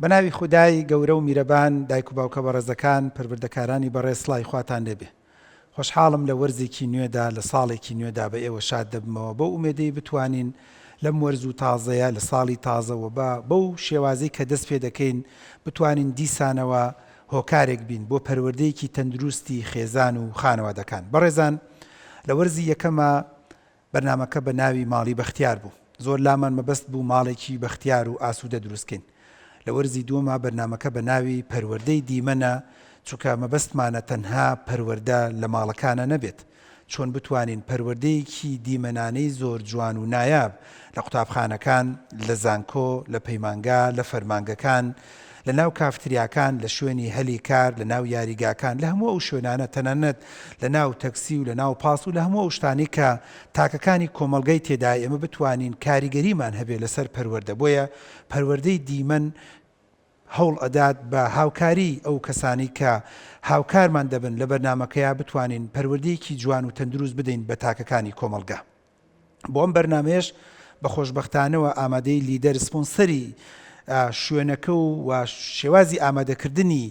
بەناوی خودای گەورە و میرەبان دایک و باوکە بەڕێزەکان پەروەردەکارانی بەڕێز سڵای خواتان لێبێ. خۆشحاڵم لە وەرزێکی نوێدا لە ساڵێکی نوێدا بە ئێوە شاد دەبمەوە بەو ئومێدەی بتوانین لەم وەرز و تازەیە لە ساڵی تازەوە بەو شێوازەی کە دەست پێ دەکەین بتوانین دیسانەوە هۆکارێک بین بۆ پەروەردەیەکی تەندروستی خێزان و خانەوادەکان. بەڕێزان لە وەرزی یەکەمە بەرنامەکە بە ناوی ماڵی بەختیار بوو. زۆر لامان مەبەست بوو ماڵێکی بەختیار و ئاسوودە دروستکەین. لە وەرزی دووەمە بەرنامەکە بە ناوی پەروەردەی دیمەنە، چونکە مەبەستمانە تەنها پەروەردە لە ماڵەکانە نەبێت، چۆن بتوانین پەروەردەیەکی دیمەنانەی زۆر جوان و نایاب لە قوتابخانەکان، لە زانکۆ، لە پەیمانگا، لە فەرمانگەکان، لە ناو کافتریاکان، لە شوێنی هەلی کار، لە ناو یاریگاکان، لە هەموو ئەو شوێنانە تەنانەت لە ناو تەکسی و لە ناو پاس و لە هەموو ئەو شتانی کە تاکەکانی کۆمەڵگەی تێدا ئێمە بتوانین کاریگەریمان هەبێ لەسەر پەروەردە. بۆیە پەروەردەی دیمەن هەوڵ ئەدات بە هاوکاری ئەو کەسانی کە هاوکارمان دەبن لە بەرنامەکەیە بتوانین پەروەردەیەکی جوان و تەندروست بدەین بە تاکەکانی کۆمەڵگە. بۆ ئەم بەرنامەیەش بە خۆشبەختانەوە ئامادەی لیدەر سپۆنسەری شوێنەکە و شێوازی ئامادەکردنی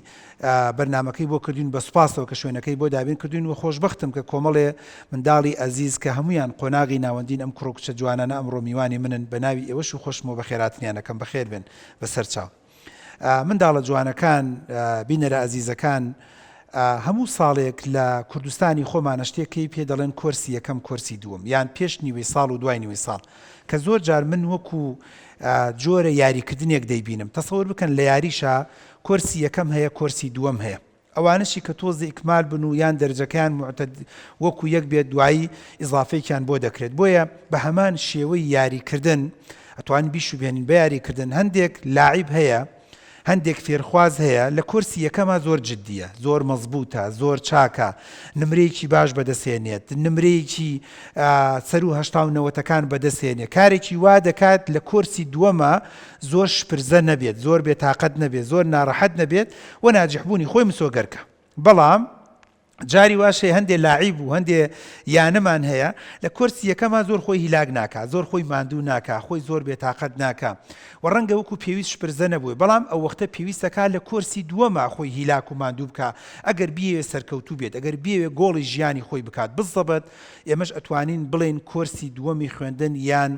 بەرنامەکەی بۆ کردوین بە سوپاسەوە کە شوێنەکەی بۆ دابین کردوین و خۆشبەختم کە کۆمەڵێ منداڵی ئەزیز کە هەمویان قۆناغی ناوەندین ئەم کوڕکچە جوانانە ئەمڕۆ میوانی منن بە ناوی ئێوەش و خۆشمەوە بە خێراتنیانەکەم بەخێر بن بەسەر چاو. منداڵە جوانەکان، بینەرە ئەزیزەکان، هەموو ساڵێک لە کوردستانی خۆمانە شتێکی پێ دەڵێن کۆرسی یەکەم کۆرسی دووەم، یان پێش نیوەی ساڵ و دوای نیوەی ساڵ، کە زۆر جار من وەکو جۆرە یاریکردنێک دەیبینم. تەسەوەر بکەن لە یاریشە کۆرسی یەکەم هەیە، کۆرسی دووەم هەیە. ئەوانشی کە تۆزی ئیکمال بن و یان دەرجەکەیان وەکو یەک بێت دوایی ئیزافەیەکیان بۆ دەکرێت. بۆیە بە هەمان شێوەی یاریکردن ئەتوانین بیش و بێنین بە یاریکردن. هەندێک لاعیب هەیە، هەندێک فێرخواز هەیە لە کۆرسی یەکەمە زۆر جددیە، زۆر مەزبوطە، زۆر چاکە، نمرەیەکی باش بەدەستێنێت، نمرەیەکی 1970ەکان بەدەستێنێت، کارێکی وا دەکات لە کۆرسی دووەمە زۆر شپرزە نەبێت، زۆر بێتاقەت نەبێت، زۆر ناڕەحەت نەبێت و ناجحبوونی خۆی مسۆگەرکە. بەڵام جاری واشەیە هەندێ لاعیب و هەندێ یانەمان هەیە لە کۆرسی یەکەمە زۆر خۆی هیلاک ناکات، زۆر خۆی ماندوو ناکات، خۆی زۆر بێتاقەت ناکات و ڕەنگە وەکو پێویست شپرزە نەبووی، بەڵام ئەو وەختە پێویستەکە لە کۆرسی دووەمە خۆی هیلاک و ماندوو بکە ئەگەر بیەوێ سەرکەوتوو بێت، ئەگەر بیەوێ گۆڵی ژیانی خۆی بکات. بزەبەت ئێمەش ئەتوانین بڵێن کۆرسی دووەمی خوێندن یان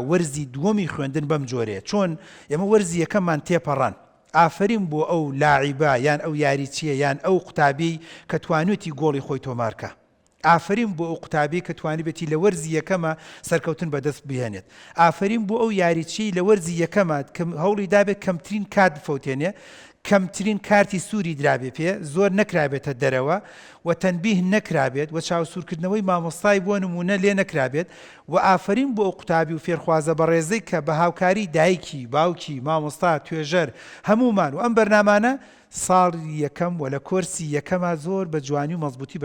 وەرزی دووەمی خوێندن بەم جۆرەیە، چۆن ئێمە وەرزی یەکەممان تێپەڕان. ئافرین بۆ ئەو لاعیبە یان ئەو یاریچیە یان ئەو قوتابی کە توانێتی گۆڵی خۆی تۆمارکە. ئافرین بۆ ئەو قوتابی کە توانیبێتی لە وەرزی یەکەمە سەرکەوتن بەدەست بهێنێت. ئافرین بۆ ئەو یاریچی لە وەرزی یەکەمە هەوڵی دابێت کەمترین کات بفەوتێنێ، کەمترین کارتی سووری درابێ پێ، زۆر نەکرابێتە دەرەوە و تەنبیه نەکرابێت و چاوسوورکردنەوەی مامۆستای بۆ نمونە لێ نەکرابێت. و ئافرین بۆ ئەو قوتابی و فێرخوازە بەڕێزەی کە بە هاوکاری دایکی، باوکی، مامۆستا، توێژەر هەمومان و ئەم بەرنامانە ساڵی یەکەم و لە کۆرسی یەکەمە زۆر بە جوانی و مەزبوطی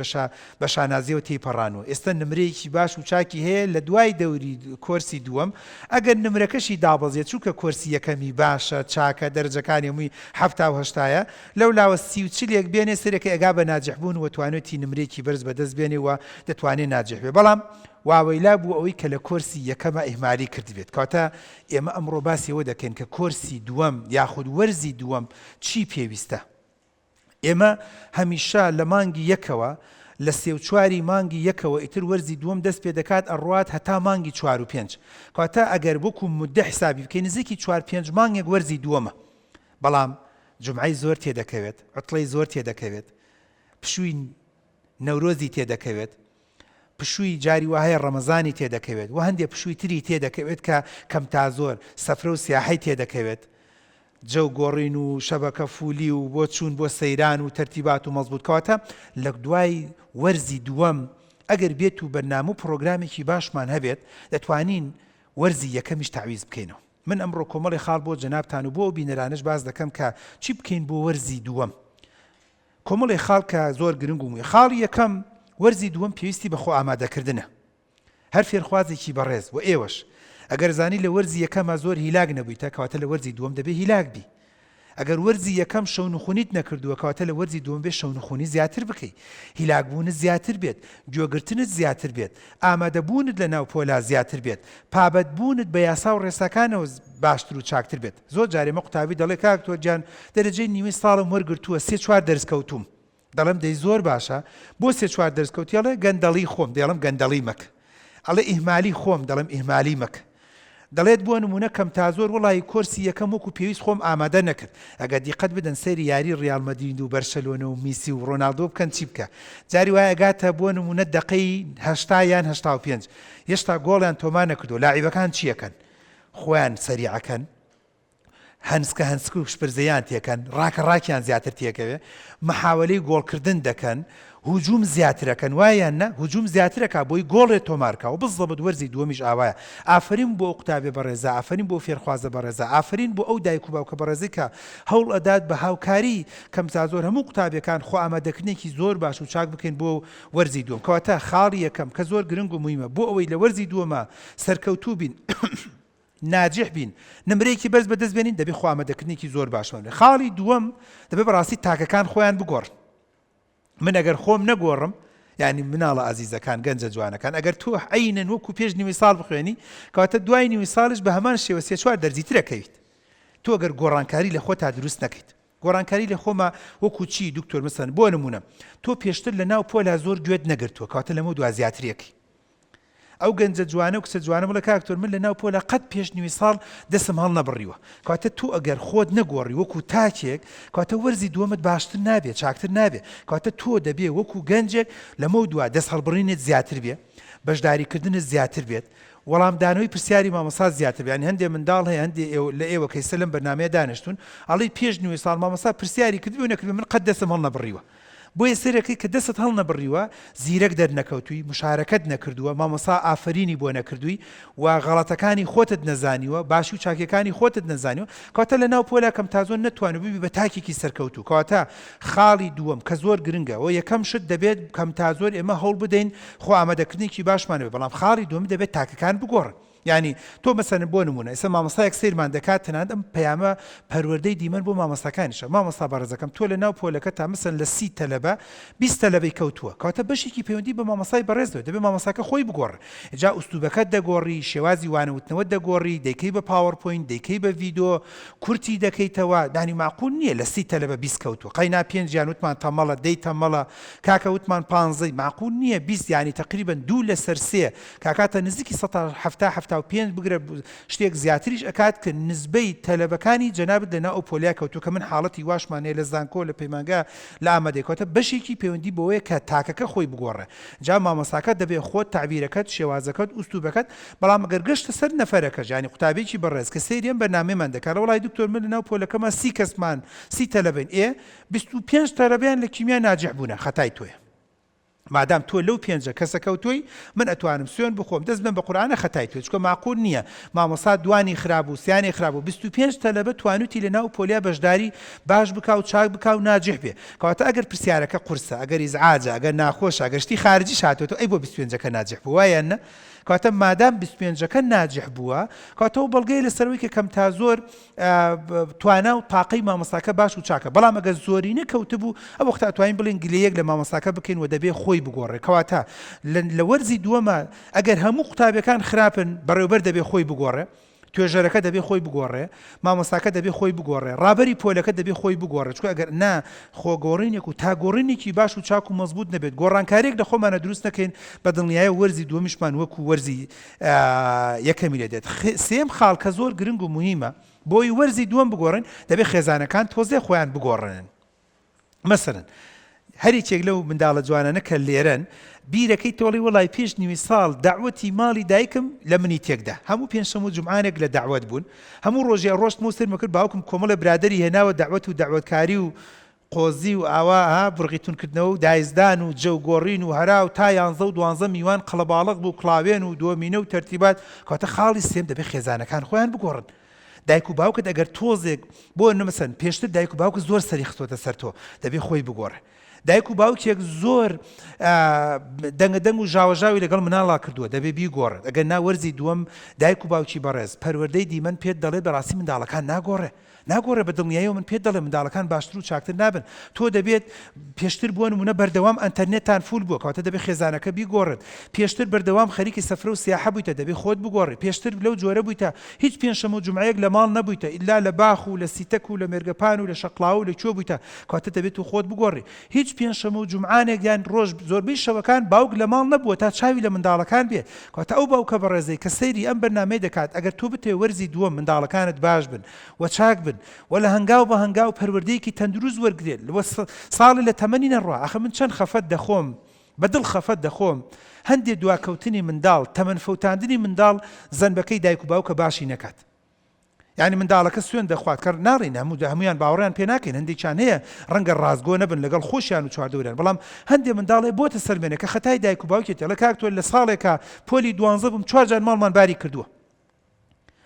بە شانازیەوە تێپەڕانەوە. ئێستا نمرەیەکی باش و چاکی هەیە لە دوای دەوری کۆرسی دووەم، ئەگەر نمرەکەشی دابەزێت چونکە کۆرسی یەکەمی باشە، چاکە، دەرجەکانی هەمووی 70 لەو لاوە 30 بێنێ سەرێکی ئەگا بە ناجحبوون و توانێتی نمرێکی بەرز بەدەست بێنێ و دەتوانێت ناجح بێ. بەڵام واوەیلا بوو ئەوەی کە لە کۆرسی یەکەمە ئیهمالی کردبێت. کاتە ئێمە ئەمڕۆ باسیەوە دەکەین کە کۆرسی دووەم یاخود وەرزی دووەم چی پێویستە. ئێمە هەمیشە لە مانگی یەکەوە، لە 3-4 مانگی یەکەوە ئیتر وەرزی دووەم دەست پێ دەکات ئەڕوات هەتا مانگی 4 و 5. کاتە ئەگەر بۆکو مدە حسابی بکەین نزیکی 4-5 مانگێک وەرزی دووەمە. بەڵام جمعەی زۆر تێدەکەوێت، عوتڵەی زۆر تێدەکەوێت، پشووی نەورۆزی تێدەکەوێت، پشووی جاری وهەیە ڕەمەزانی تێدەکەوێت و هەندێک پشووی تری تێدەکەوێت کە کەم تا زۆر سەفرە و سیاحەی تێدەکەوێت، جەو گۆڕین و شەبەکە فولی و بۆ چوون بۆ سەیران و تەرتیبات و مەزبوط. کەواتە لە دوای وەرزی دووەم ئەگەر بێت و بەرنامە و پرۆگرامێکی باشمان هەبێت دەتوانین وەرزی یەکەمیش تاویز بکەینەوە. من ئەمڕۆ کۆمەڵی خاڵ بۆ جەنابتان و بۆ بینەرانش باز دەکەم کە چی بکەین بۆ وەرزی دووەم. کۆمەڵی خاڵ کە زۆر گرنگ و موی. خاڵی یەکەم وەرزی دووەم پێویستی بەخۆ ئامادەکردنە. هەر فێرخوازێکی بەڕێز و ئێوەش ئەگەر زانی لە وەرزی یەکەمە زۆر هیلاک نەبوویتە کەواتە لە وەرزی دووەم دەبێ هیلاک بی. ئەگەر وەرزی یەکەم شەونخونیت نەکردووە کەواتە لە وەرزی دووەم بێت شەونخونی زیاتر بکەیت، هیلاکبوونت زیاتر بێت، گوێگرتنت زیاتر بێت، ئامادەبوونت لە ناو پۆلا زیاتر بێت، پابەتبوونت بە یاسا و ڕێساکانەوە باشتر و چاکتر بێت. زۆر جارێ مە قوتابی دەڵێ کاکتۆر گیان دەرەجەی نیوەی ساڵم وەرگرتووە 3-4 دەرس کەوتوم. دەڵێم دەی زۆر باشە، بۆ 3-4 دەرس کەوتی؟ ئەڵێ گەندەڵی خۆم. دەڵێم گەندەڵی مەک. ئەڵێ ئیهمالی خۆم. دەڵێم ئیهمالی مەک. دەڵێت بۆ نمونە کەم تا زۆر وڵی کۆرسی یەکەم وەکو پێویست خۆم ئامادە نەکرد. ئەگەر دیقەت بدەن سەیری یاری ڕیال مەدرید و بەرشەلۆنە و میسی و ڕۆناڵدۆ بکەن چی بکە؟ جاری وایە ئەگاتە بۆ نمونە دقەی 80 یان 85 هێشتا گۆڵیان تۆمان نەکردو. لاعیبەکان چیەکەن؟ خۆیان سەریعەکەن، هەنسکە و شپرزەیان تێکەن، ڕاکیان زیاتر تێکەوێ، مەحاولەی گۆڵکردن دەکەن، هجوم زیاترەکەن، وایان نە هجوم زیاترەکە بۆی گۆڵێت تۆمارکە و بزڵبت وەرزی دووەمیش ئاوایە. ئافرین بۆ قوتابێ بەڕێزە، ئافرین بۆ فێرخوازە بەڕێزە، ئافرین بۆ ئەو دایک و باوکە بەڕێزی کە هەوڵ ئەدات بە هاوکاری کەم تا زۆر هەموو قوتابەکان خۆ ئامادەکردنێکی زۆر باش و چاک بکەین بۆ وەرزی دووەم. کەواتە خاڵی یەکەم کە زۆر گرنگ و موهیمە بۆ ئەوەی لە وەرزی دووەمە سەرکەوتوو بین ناجح بین، نمرەیەکی بەرز بەدەست بێنین، دەبێت خۆ ئامادەکردنێکی زۆر باشمان بێت. خاڵی دووەم دەبێت بەڕاستی تاکەکان خۆیان بگۆڕن. من ئەگەر خۆم نەگۆڕم، یعنی مناڵە ئازیزەکان گەنجە جوانەکان، ئەگەر تۆ عینەن وەکو پێش نیوەی ساڵ بخوێنی کەواتە دوای نیوەی ساڵش بە هەمان شێوە 3-4 دەرزی ترەکەویت. تۆ ئەگەر گۆڕانکاری لە خۆ تا دروست نەکەیت، گۆڕانکاری لە خۆمە وەکو چی دکتۆر مەسەن بۆ نمونە تۆ پێشتر لە ناو پۆلا زۆر گوێت نەگرتووە کەواتە لەمە دوا زیاترەکەی. ئەو گەنجە جوانە و کچە جوانە بڵێ کاکتۆر من لە ناو پۆلا قەت پێش نیوەی ساڵ دەسم هەڵ نەبڕیوە. کەواتە تۆ ئەگەر خۆت نەگۆڕی وەکو تاکێک کەواتە وەرزی دووەمت باشتر نابێت، چاکتر نابێت. کەواتە تۆ دەبێ وەکو گەنجێک لەمە دوا دەست هەڵبڕینت زیاتر بێ، بەشداریکردنت زیاتر بێت، وەڵامدانەوەی پرسیاری مامۆستا زیاتر بێت. ینی هەندێک منداڵ هەیە هەندێک لە ئێوە کەیسە لەم بەرنامەیە دانیشتون ئەڵێ پێش نیوەی ساڵ مامۆستا پرسیاری کردبوو نەکردبێ من قەت دەسم هەڵ نەبڕیوە. بۆیە سەرەکەی کە دەست هەڵ نەبڕیوە زیرەک دەرنەکەوتووی، مشارەکەت نەکردووە، مامۆستا ئافرینی بۆ نەکردووی و غەڵەتەکانی خۆتت نەزانیوە، باشی و چاکیەکانی خۆتت نەزانیوە، کەواتە لە ناو پۆلا کەم تا زۆر نەتوانێت ببی بە تاکێکی سەرکەوتوو. کەواتە خاڵی دووەم کە زۆر گرنگە و یەکەم شت دەبێت کەم تا زۆر ئێمە هەوڵ بدەین خۆ ئامادەکردنێکی باشمانەوێت، بەڵام خاڵی دووەم دەبێت تاکەکان بگۆڕن. یعنی تۆ مەسەن بۆ نمونە ئێستا مامۆستایەک سیرمان دەکات تەنانەت ئەم پەیامە پەروەردەی دیمەن بۆ مامۆستاکانیشە. مامۆستا بەڕێزەکەم تۆ لە ناو پۆلەکە تا مەسەن لە 30 تەلەبە 20 تەلەبەی کەوتووە، کەواتە بەشێکی پەیوەندی بە مامۆستای بەڕێزەوە دەبێت مامۆستاکە خۆی بگۆڕێ. جا ئوستوبەکەت دەگۆڕی، شێوازی وانەوتنەوە دەگۆڕی، دەیکەی بە پاوەرپۆینت، دەیکەی بە ڤیدۆ، کورتی دەکەیتەوە. دانی معقول نییە لە 30 تەلەبە 20 کەوتووە، قەینا 5 یان وتمان تەمەڵە 10 تەمەڵە، کاکە وتمان 15، معقول نییە 20 یعنی تقریبا 2 لەسەر 3 کاکاتە نزیکی 175 بگرە شتێک زیاتریش ئەکات کە نزبەی تەلەبەکانی جەنابەت لەنا ئەو پۆلیا کەوتووە کە من حاڵەتی واشمانەیە لە زانکۆ لە پەیمانگا لە ئامادەیکەوتە بەشێکی پەیوەندی بەوەیە کە تاکەکە خۆی بگۆڕێ. جا مامۆستاکە دەبێت خۆت تعبیرەکەت، شێوازەکەت، ئوستوبەکەت، بەڵام ئەگەر گەشتە سەر نەفەرەکە ینی قوتابێکی بەڕێز کە سەیرێن بەرنامەیەمان دەکات وڵای دکتۆر من لە ناو پۆلەکەمە 30 کەسمان 30 تەلەبەن 25 تەلەبیان لە کیمیا ناجح بوونە، خەتای تۆیە. مادام تۆ لەو 5 کەسە کەوتووی من ئەتوانم سوێن بخۆم دەست بم بە قورئانە خەتای تۆی، چکە معقول نییە مامۆستا دوانی خراب و سیانی خراب و 25 تەلەبە توانوتی لە ناو پۆلیا بەشداری باش بکا و چاک بکا و ناجح بێ. کەواتە ئەگەر پرسیارەکە قورسە، ئەگەر ئیزعاجە، ئەگەر ناخۆشە، ئەگەر شتی خارجی هاتوێتەوە ئەی بۆ 25کە ناجح بوو وایە نە؟ کەواتە مادام 25کە ناجح بووە کەواتەوە بەڵگەی لەسەرەوەی کە کەم تا زۆر توانە و تاقەی مامۆستاکە باش و چاکە، بەڵام ئەگەر زۆرینە کەوتبوو ئەو وەختە ئەتوانین بڵێن گلەیەک لە مامۆستاکە بکەین و دەبێ خۆی بگۆڕێ. کەواتە لە وەرزی دووەمە ئەگەر هەموو قوتابیەکان خراپن بەڕێوەبەر دەبێ خۆی بگۆڕێ، توێژەرەکە دەبێ خۆی بگۆڕێ، مامۆستاکە دەبێ خۆی بگۆڕێ، ڕابەری پۆلەکە دەبێ خۆی بگۆڕێ، چکە ئەگەر نا خۆگۆڕینێک و تاگۆڕینێکی باش و چاک و مەزبوط نەبێت، گۆڕانکارێک لە خۆمانە دروست نەکەین بە دڵنیایە وەرزی دووەمیشمان وەکو وەرزی یەکەمی لێ دێت. سێم خاڵ کە زۆر گرنگ و موهیمە بۆی وەرزی دووەم بگۆڕن دەبێت خێزانەکان تۆزێ خۆیان بگۆڕن. مەسەرەن هەریکێک لەو منداڵە جوانانە کە لێرەن بیرەکەی تۆڵی وڵای پێش نیوەی ساڵ داوەتی ماڵی دایکم لە منی تێکدا، هەموو پێنجشەمە و جومعانێک لە داوەت بوون، هەموو ڕۆژێ ڕۆشتم و سەرمە کرد باوکم کۆمەڵە برادەری هێناوە داوەت و داوەتکاری و قۆزی و ئاوا بڕغیتونکردنەوە و دایزدان و جەوگۆڕین و هەرا و تا 11 و 12 میوان قەڵەباڵغ بوو کڵاوێن و دۆمینە و تەرتیبات. کەواتە خاڵی سێم دەبێت خێزانەکان خۆیان بگۆڕن. دایک و باوکت ئەگەر تۆزێک بۆ نمەسەن پێشتر دایک و باوک زۆر سەری خستۆتە سەر تۆ دەبێت خۆی بگۆڕێ. دایک و باوکێک زۆر دەنگەدەنگ و ژاوەژاوی لەگەڵ مناڵا کردووە دەبێ بیگۆڕێ. ئەگەر ناوەرزی دووەم دایک و باوکی بەڕێز پەروەردەی دیمەن پێت دەڵێت بەڕاستی منداڵەکان ناگۆڕێ، ناگۆڕێ بە دڵنیایی من پێ دەڵێ منداڵەکان باشتر و چاکتر نابن تۆ دەبێت پێشتر بۆ نمونە بەردەوام ئەنتەرنێتتان فول بووە کەواتە دەبێت خێزانەکە بیگۆڕێت پێشتر بەردەوام خەریکی سەفرە و سیاحە بوویتە دەبێت خۆت بگۆڕێ پێشتر لەو جۆرە بوویتە هیچ پێنجشەمە و جومعەیەک لە ماڵ نەبوویتە ئیلا لە باخ و لە سیتەک و لە مێرگەپان و لە شەقڵاو و لە کوێ بوویتە کەواتە دەبێت و خۆت بگۆڕی هیچ پێنجشەمە و جومعانێک یان ڕۆژ زۆربەی شەوەکان باوک لە ماڵ نەبووە تا چاوی لە منداڵەکان بێت کەواتە ئەو باوکە بەڕێزەی کە سەیری ئەم بەرنامەی دەکات ئەگەر تۆ بتێ وەرزی دووەم منداڵەکانت باش بن و چاک بن و لە هەنگاو بە هەنگاو پەروەردەیەکی تەندروست وەرگێت ساڵی لە تەمەنی نەڕوا ئەخە من چەند خەفەت دەخۆم بەدڵ خەفەت دەخۆم هەندێک دواکەوتنی منداڵ تەمەن فەوتاندنی منداڵ زەنبەکەی دایک و باوکە باشی نەکات یعنی منداڵەکە سوێن دەخوات کە ناڕین هەمویان باوەڕیان پێ ناکەین هەندێکیان هەیە ڕەنگە ڕازگۆ نەبن لەگەڵ خۆشیان و چواردەوریان بەڵام هەندێک منداڵێ بۆتە سەرمێنە کە خەتای دایک و باوکێتی ئەڵێ کاک تۆ لە ساڵێکە پۆلی 12 بووم 4 جار ماڵمان باری کردووە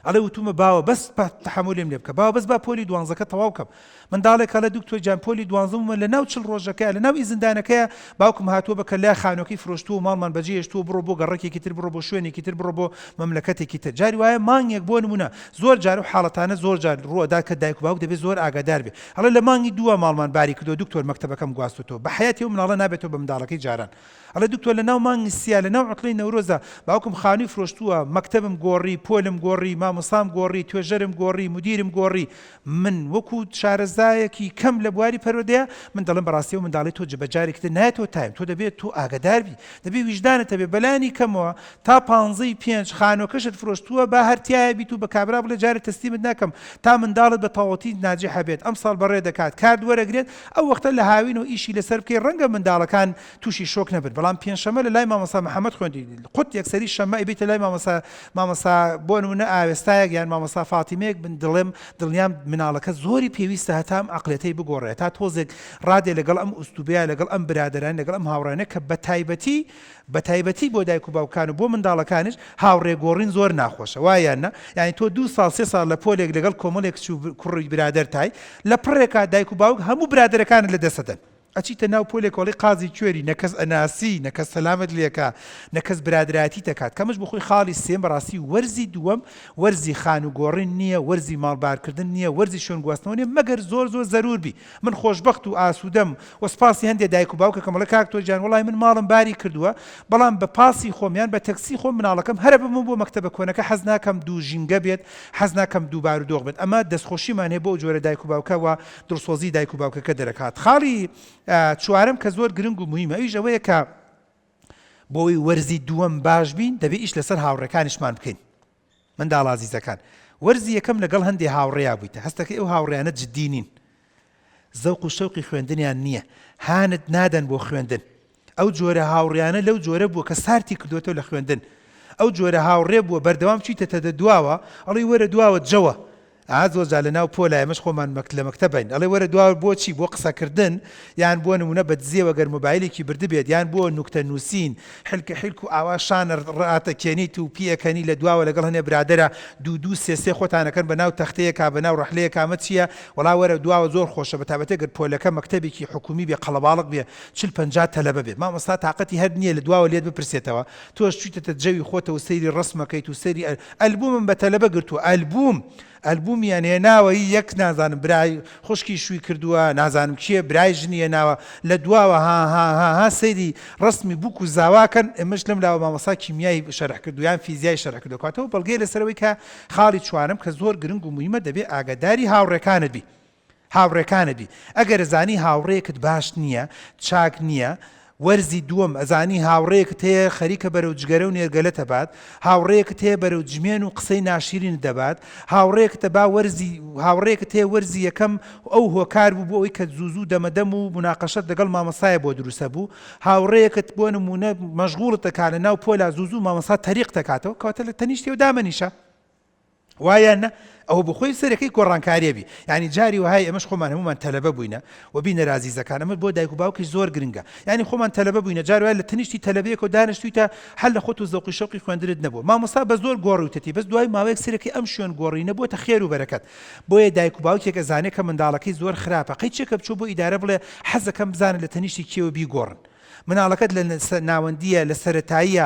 ئەڵێ وتومە باوە بەس تەحملێم لێ بکە باوە بەس با پۆلی 12 تەواو کەم منداڵێک ئەڵێ دکتۆر جان پۆلی 12 لە ناو 40 ڕۆژەکەیە لە ناو ئیزندانەکەیە باوکم هاتووە بە کەلای خانۆکەی فرۆشتووە و ماڵمان بەجێهێشتووە بڕۆ بۆ گەڕێکێکی تر بڕۆ بۆ شوێنێکی تر بڕۆ بۆ مەملەکەتێکی تر جاری وایە مانگێک بۆ نمونە زۆر جار و حاڵەتانە زۆر جار ڕووەدا کە دایک و باوک دەبێت زۆر ئاگادار بێ ئەڵێ لە مانگی دووە ماڵمان باری کردو دکتۆر مەکتەبەکەم گواستوتەوە بە حیاتی و مناڵە نابێتەوە بە منداڵەکەی جاران ئەڵێ دکتۆر لە ناو مانگی سیا لە ناو عوتڵەی نەورۆزە باوکم خانووی فرۆشتووە مەکتەبم گۆڕی پۆلم گۆڕی مامۆسام گۆڕی توێژەرم گۆڕی مدیرم گۆڕی من وەکو شارەزایەکی کەم لە بواری پەروەردەیە من دەڵێم بەڕاستی و منداڵی تۆ جبەجارێکتر نایەتەوە تایم تۆ دەبێت تۆ ئاگادار بی دەبێت ویژدانت هەبێ بەلانی کەمەوە تا 15 خانۆکەشت فرۆشتووە با هەرتیایە بیت و بە کابرا بڵێ جارێک تەسلیمت ناکەم تا منداڵت بە تەواوەتی ناجح هەبێت ئەم ساڵ بەڕێ دەکات کارد وەرەگرێت ئەو وەختە لە هاوین و ئیشی لەسەر بکەی ڕەنگە منداڵەکان تووشی شۆک نەبن بەڵام پێنجشەمە لە لای مامۆستا محەممەد خوێندی قوت یەکسەری شەمە ئەیبێتە لای مامۆستا بۆ نمونە ئاوێستایەک یان مامۆستا فاتیمەیەک بن دڵێم دڵنیام مناڵەکە زۆری پێویستە هەتام عەقلەتەی بگۆڕێت تا تۆزێک ڕادێ لەگەڵ ئەم ئوستوبەیە لەگەڵ ئەم برادران لەگەڵ ئەم هاوڕانە کە بەتایبەتی بۆ دایک و باوکان و بۆ منداڵەکانش هاوڕێگۆڕین زۆر ناخۆشە وایانە یعنی تۆ 2 ساڵ 3 ساڵ لە پۆلێک لەگەڵ کۆمەڵێک کوڕی برادەر تای لە پڕێکا دایک و باوک هەموو برادەرەکانت لە دەسەدەن ئەچیتە ناو پۆلێک وەڵی قازی کوێری نەکەس ئەناسی نەکەس سەلامت لێکە نەکەس برادراتی دەکات کەمش بخۆی خاڵی سێم بەڕاستی وەرزی دووەم وەرزی خان و گۆڕین نییە وەرزی ماڵبارکردن نییە وەرزی شوێن گواستنەوە نیە مەگەر زۆر زەرور بی من خۆشبەخت و ئاسوودەم و سپاسی هەندێک دایک و باوکە کەمەڵە کاک تۆ جان وەڵای من ماڵم باری کردووە بەڵام بە پاسی خۆمیان بە تەکسی خۆم مناڵەکەم هەرە بمون بۆ مەکتەبە کۆنەکە حەز ناکەم دوو ژینگە بێت حەز ناکەم دوو بار و دۆغ بێت ئەمە دەستخۆشیمان هەیە بۆ جۆرە دایک و باوکە و دڵسۆزی دایک و باوکەکە دەرەکات خاڵی چوارەم کە زۆر گرنگ و مهمە ئەویش ئەوەیە کە بۆی وەرزی دووەم باش بین دەبێت ئیش لەسەر هاوڕێکانیشمان بکەین منداڵ ئازیزەکان وەرزی یەکەم لەگەڵ هەندێک هاوڕێیا بوویتە هەستەکەی ئەو هاوڕێیانە جددی نین زەوق و شەوقی خوێندنیان نییە هانت نادەن بۆ خوێندن ئەو جۆرە هاوڕێیانە لەو جۆرە بووە کە سارتی کردوێتەوە لە خوێندن ئەو جۆرە هاوڕێ بووە بەردەوام چیتە دواوە ئەڵی وەرە دواوە جەوە زۆر لە ناو پۆلایەمەش خۆمان لە مەکتەبین ئەڵێ وەرە دواوە بۆچی بۆ قسەکردن یان بۆ نمونە بەدزیەوە گەر مۆبایلێکی بردبێت یان بۆ نوکتە نووسین حلک و ئاوا شانە ڕاتەکێنیت و پیەکەنی لە دواوە لەگەڵ هەنێ برادەرە دوو سێ خۆتانەکەن بە ناو تەختەیەکا بە ناو ڕەحلەیەکا مە چییە وەڵا وەرە دواوە زۆر خۆشە بەتابەتە گەر پۆلەکە مەکتەبێکی حکومی بێ قەڵەباڵق بێ 40-50 تەلەبە بێت مامۆستا تااقەتی هەر نییە لە دواوە لێت بپرسێتەوە تۆش چیتە جەوی خۆتە و سەیری ڕسمەکەیت و سەیری ئەلبومم بە تەلەبە گرتووە ئەلبومیان هێناوە یەک نازانم برای خوشکی شووی کردووە نازانم کیە برای ژنی هێناوە لە دواوە ها سەیری ڕسمی بووک و زاواکەن ئێمەش لەم لاوە مامۆستا کیمیایی شەرح کردو یان فیزیای شەرح کردو کاتەوە بەڵگەی لەسەرەوەی کە خاڵی چوارم کە زۆر گرنگ و مهمە دەبێت ئاگاداری هاوڕێکانت بی ئەگەر زانی هاوڕێکت باش نییە چاک نییە وەرزی دووەم ئەزانی هاوڕێکت هەیە خەریکە بەرەو جگەرە و نێرگەلە دەبات هاوڕێکت هەیە بەرەو جمێن و قسەی ناشرین دەبات هاوڕێکت هەیە وەرزی یەکەم ئەو هۆکار بوو بۆ ئەوی کە زوو دەمەدەم و مناقەشەت لەگەڵ مامۆستایە بۆ دروستە بوو هاوڕێکت بۆ نمونە مەشغوڵت دەکات لە ناو پۆلا زوو مامۆستا تەریق دەکاتەوە کەواتە لە تەنیشتی و دامەنیشە وایە ئەو بخۆی سەرەکەی گۆڕانکاریە بی ینی جاری وهای ئەمەش خۆمان هەمومان تەلەبە بووینە و بینە رازیزەکان ئەمە بۆ دایک و باوکیش زۆر گرنگە ینی خۆمان تەلەبە بووینە جاری وای لە تەنیشتی تەلەبەیەک و دانیشتویتە هەل لە خۆت و زەوقی شەوقی خوێندنت نەبووە مامۆستا بە زۆر گۆڕیوتەتی بەس دوای ماوەیەک سەرەکەی ئەم شوێن گۆڕینە بۆتە خێر و بەرەکەت بۆیە دایک و باوکێک ئەزانێت کە منداڵەکەی زۆر خراپە قەیچێکە بچوو بۆ ئیدارە بڵێ حەزەکەم بزانە لە تەنیشتی کێوە بیگۆڕن مناڵەکەت لە ناوەندیە لە سەرەتاییە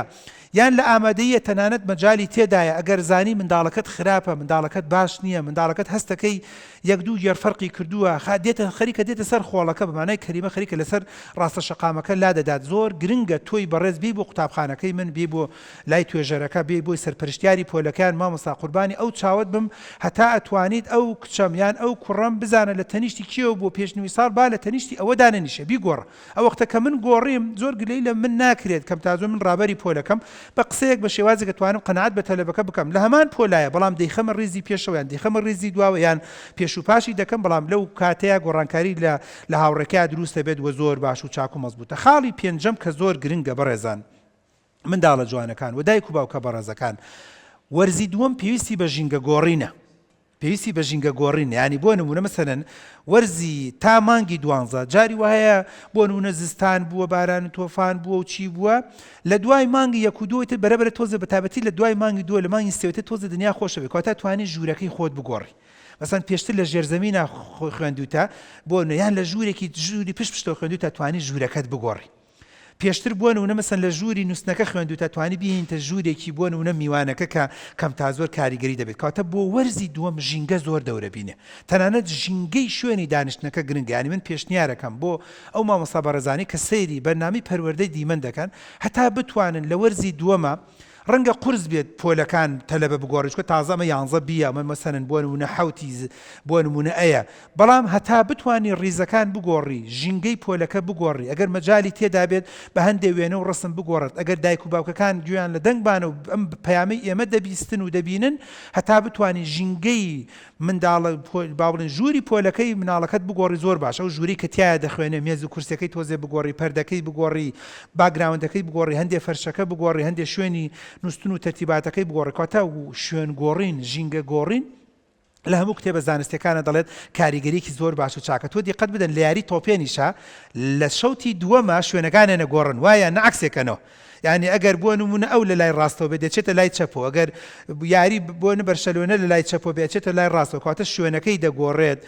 یان لە ئامادەیە تەنانەت مەجای تێدایە ئەگەر زانی منداڵەکەت خراپە منداڵەکەت باش نییە منداڵەکەت هەستەکەی یەک دوو گێرفەرقی کردووە دێتە خەریکە دێتە سەر خۆڵەکە بەمانای کەریمە خەریکە لەسەر ڕاستە شەقامەکە لا دەدات زۆر گرنگە تۆی بەڕێز بی بۆ قوتابخانەکەی من بی بۆ لای توێژەرەکە بێ بۆی سەرپەرشتیاری پۆلەکان مامۆستا قوربانی ئەو چاوت بم هەتا ئەتوانیت ئەو کچەمیان ئەو کوڕەم بزانە لە تەنیشتی کێوە بۆ پێشنووی ساڵ با لە تەنیشتی ئەوە دانەنیشە بیگۆڕە ئەو وەختە کە من گۆڕیم زۆر گلەی لە من ناکرێت کەم تازۆ من ڕابەری پۆلەکەم بە قسەیەک بە شێوازێک توانم قەنەعەت بە تەلەبەکە بکەم لە هەمان پۆلایە بەڵام دەیخەمە ڕیزی پێشەوە یان دەیخەمە ڕیزی دواوە یان پێش و پاشی دەکەم بەڵام لەو کاتەیە گۆڕانکاری لە هاوڕێکە دروستە بێت وە زۆر باش و چاک و مەزبوطە. خاڵی پێنجەم کە زۆر گرنگە بەڕێزان منداڵە جوانەکان و دایک و باوکە بەڕێزەکان وەرزی دووەم پێویستی بە ژینگە گۆڕینە پێویستی بە ژینگە گۆڕین ینی بۆ نمونە مەسەلەن وەرزی تا مانگی 12 جاری وایە بۆ نمونە زستان بووە باران و تۆفان بووە و چی بووە لە دوای مانگی یەک و دووەیتر بەرەبەرە تۆزە بەتابەتی لە دوای مانگی دووە لە مانگی سێوەتە تۆزە دنیا خۆشەوێت کاتە توانێت ژوورەکەی خۆت بگۆڕی مەسەن پێشتر لە ژێرزەمینە خوێندوتە بۆ یان لە ژوورێکی ژووری پشتەوە خوێندوتە توانی ژوورەکەت بگۆڕی پێشتر بووە نمونە مەسەن لە ژووری نووسنەکە خوێندوتە توانی بهێنتە ژوورێکی بۆ نمونە میوانەکە کە کەم تا زۆر کاریگەری دەبێت کاتە بۆ وەرزی دووەم ژینگە زۆر دەورە بینێ تەنانەت ژینگەی شوێنی دانیشتنەکە گرنگە ینی من پێشنیارەکەم بۆ ئەو مامۆستا بەڕێزانی کە سەیری بەرنامەی پەروەردەی دیمەن دەکەن هەتا بتوانن لە وەرزی دووەمە ڕەنگە قورس بێت پۆلەکان تەلەبە بگۆڕی چکە تازەمە 11 بیە ئەمە مەسەنن بۆ نمونە حوتی بۆ نمونە ئەیە بەڵام هەتا بتوانانی ڕیزەکان بگۆڕی ژینگەی پۆلەکە بگۆڕی ئەگەر مەجای تێدا بێت بە هەندێک وێنە و ڕسم بگۆڕێت ئەگەر دایک و باوکەکان گویان لە دەنگبانە و ئەم پەیامەی ئێمە دەبیستن و دەبینن هەتا بتوانانی ژینگەی منداڵە باڵن ژووری پۆلەکەی مناڵەکەت بگۆڕی زۆر باش ئەو ژووری کە تایە دەخوێنێ مێز و کورسەکەی تۆزێ بگۆڕی پەردەکەی بگۆڕی باگراوندەکەی بگۆڕی هەندێک فەرشەکە بگۆڕی هەندێک شوێنی نووسن و تەرتیباتەکەی بگۆڕی کاتە و شوێن گۆڕین ژینگە گۆڕین لە هەموو کتێبە زانستیەکانە دەڵێت کاریگەریکی زۆر باش و چاکە تۆ دیقەت بدەن لە یاری تۆپێنیشە لە شەوتی دووەمە شوێنەکانە نەگۆڕن وایە نەعکسێکەنەوە یعنی ئەگەر بۆ نمونە ئەو لە لای ڕاستەوە بێت دەچێتە لای چەپەوە ئەگەر یاری بۆ بەرشەلۆنە لە لای چەپەوە بێچێتە لای ڕاستەوە کاتە شوێنەکەی دەگۆڕێت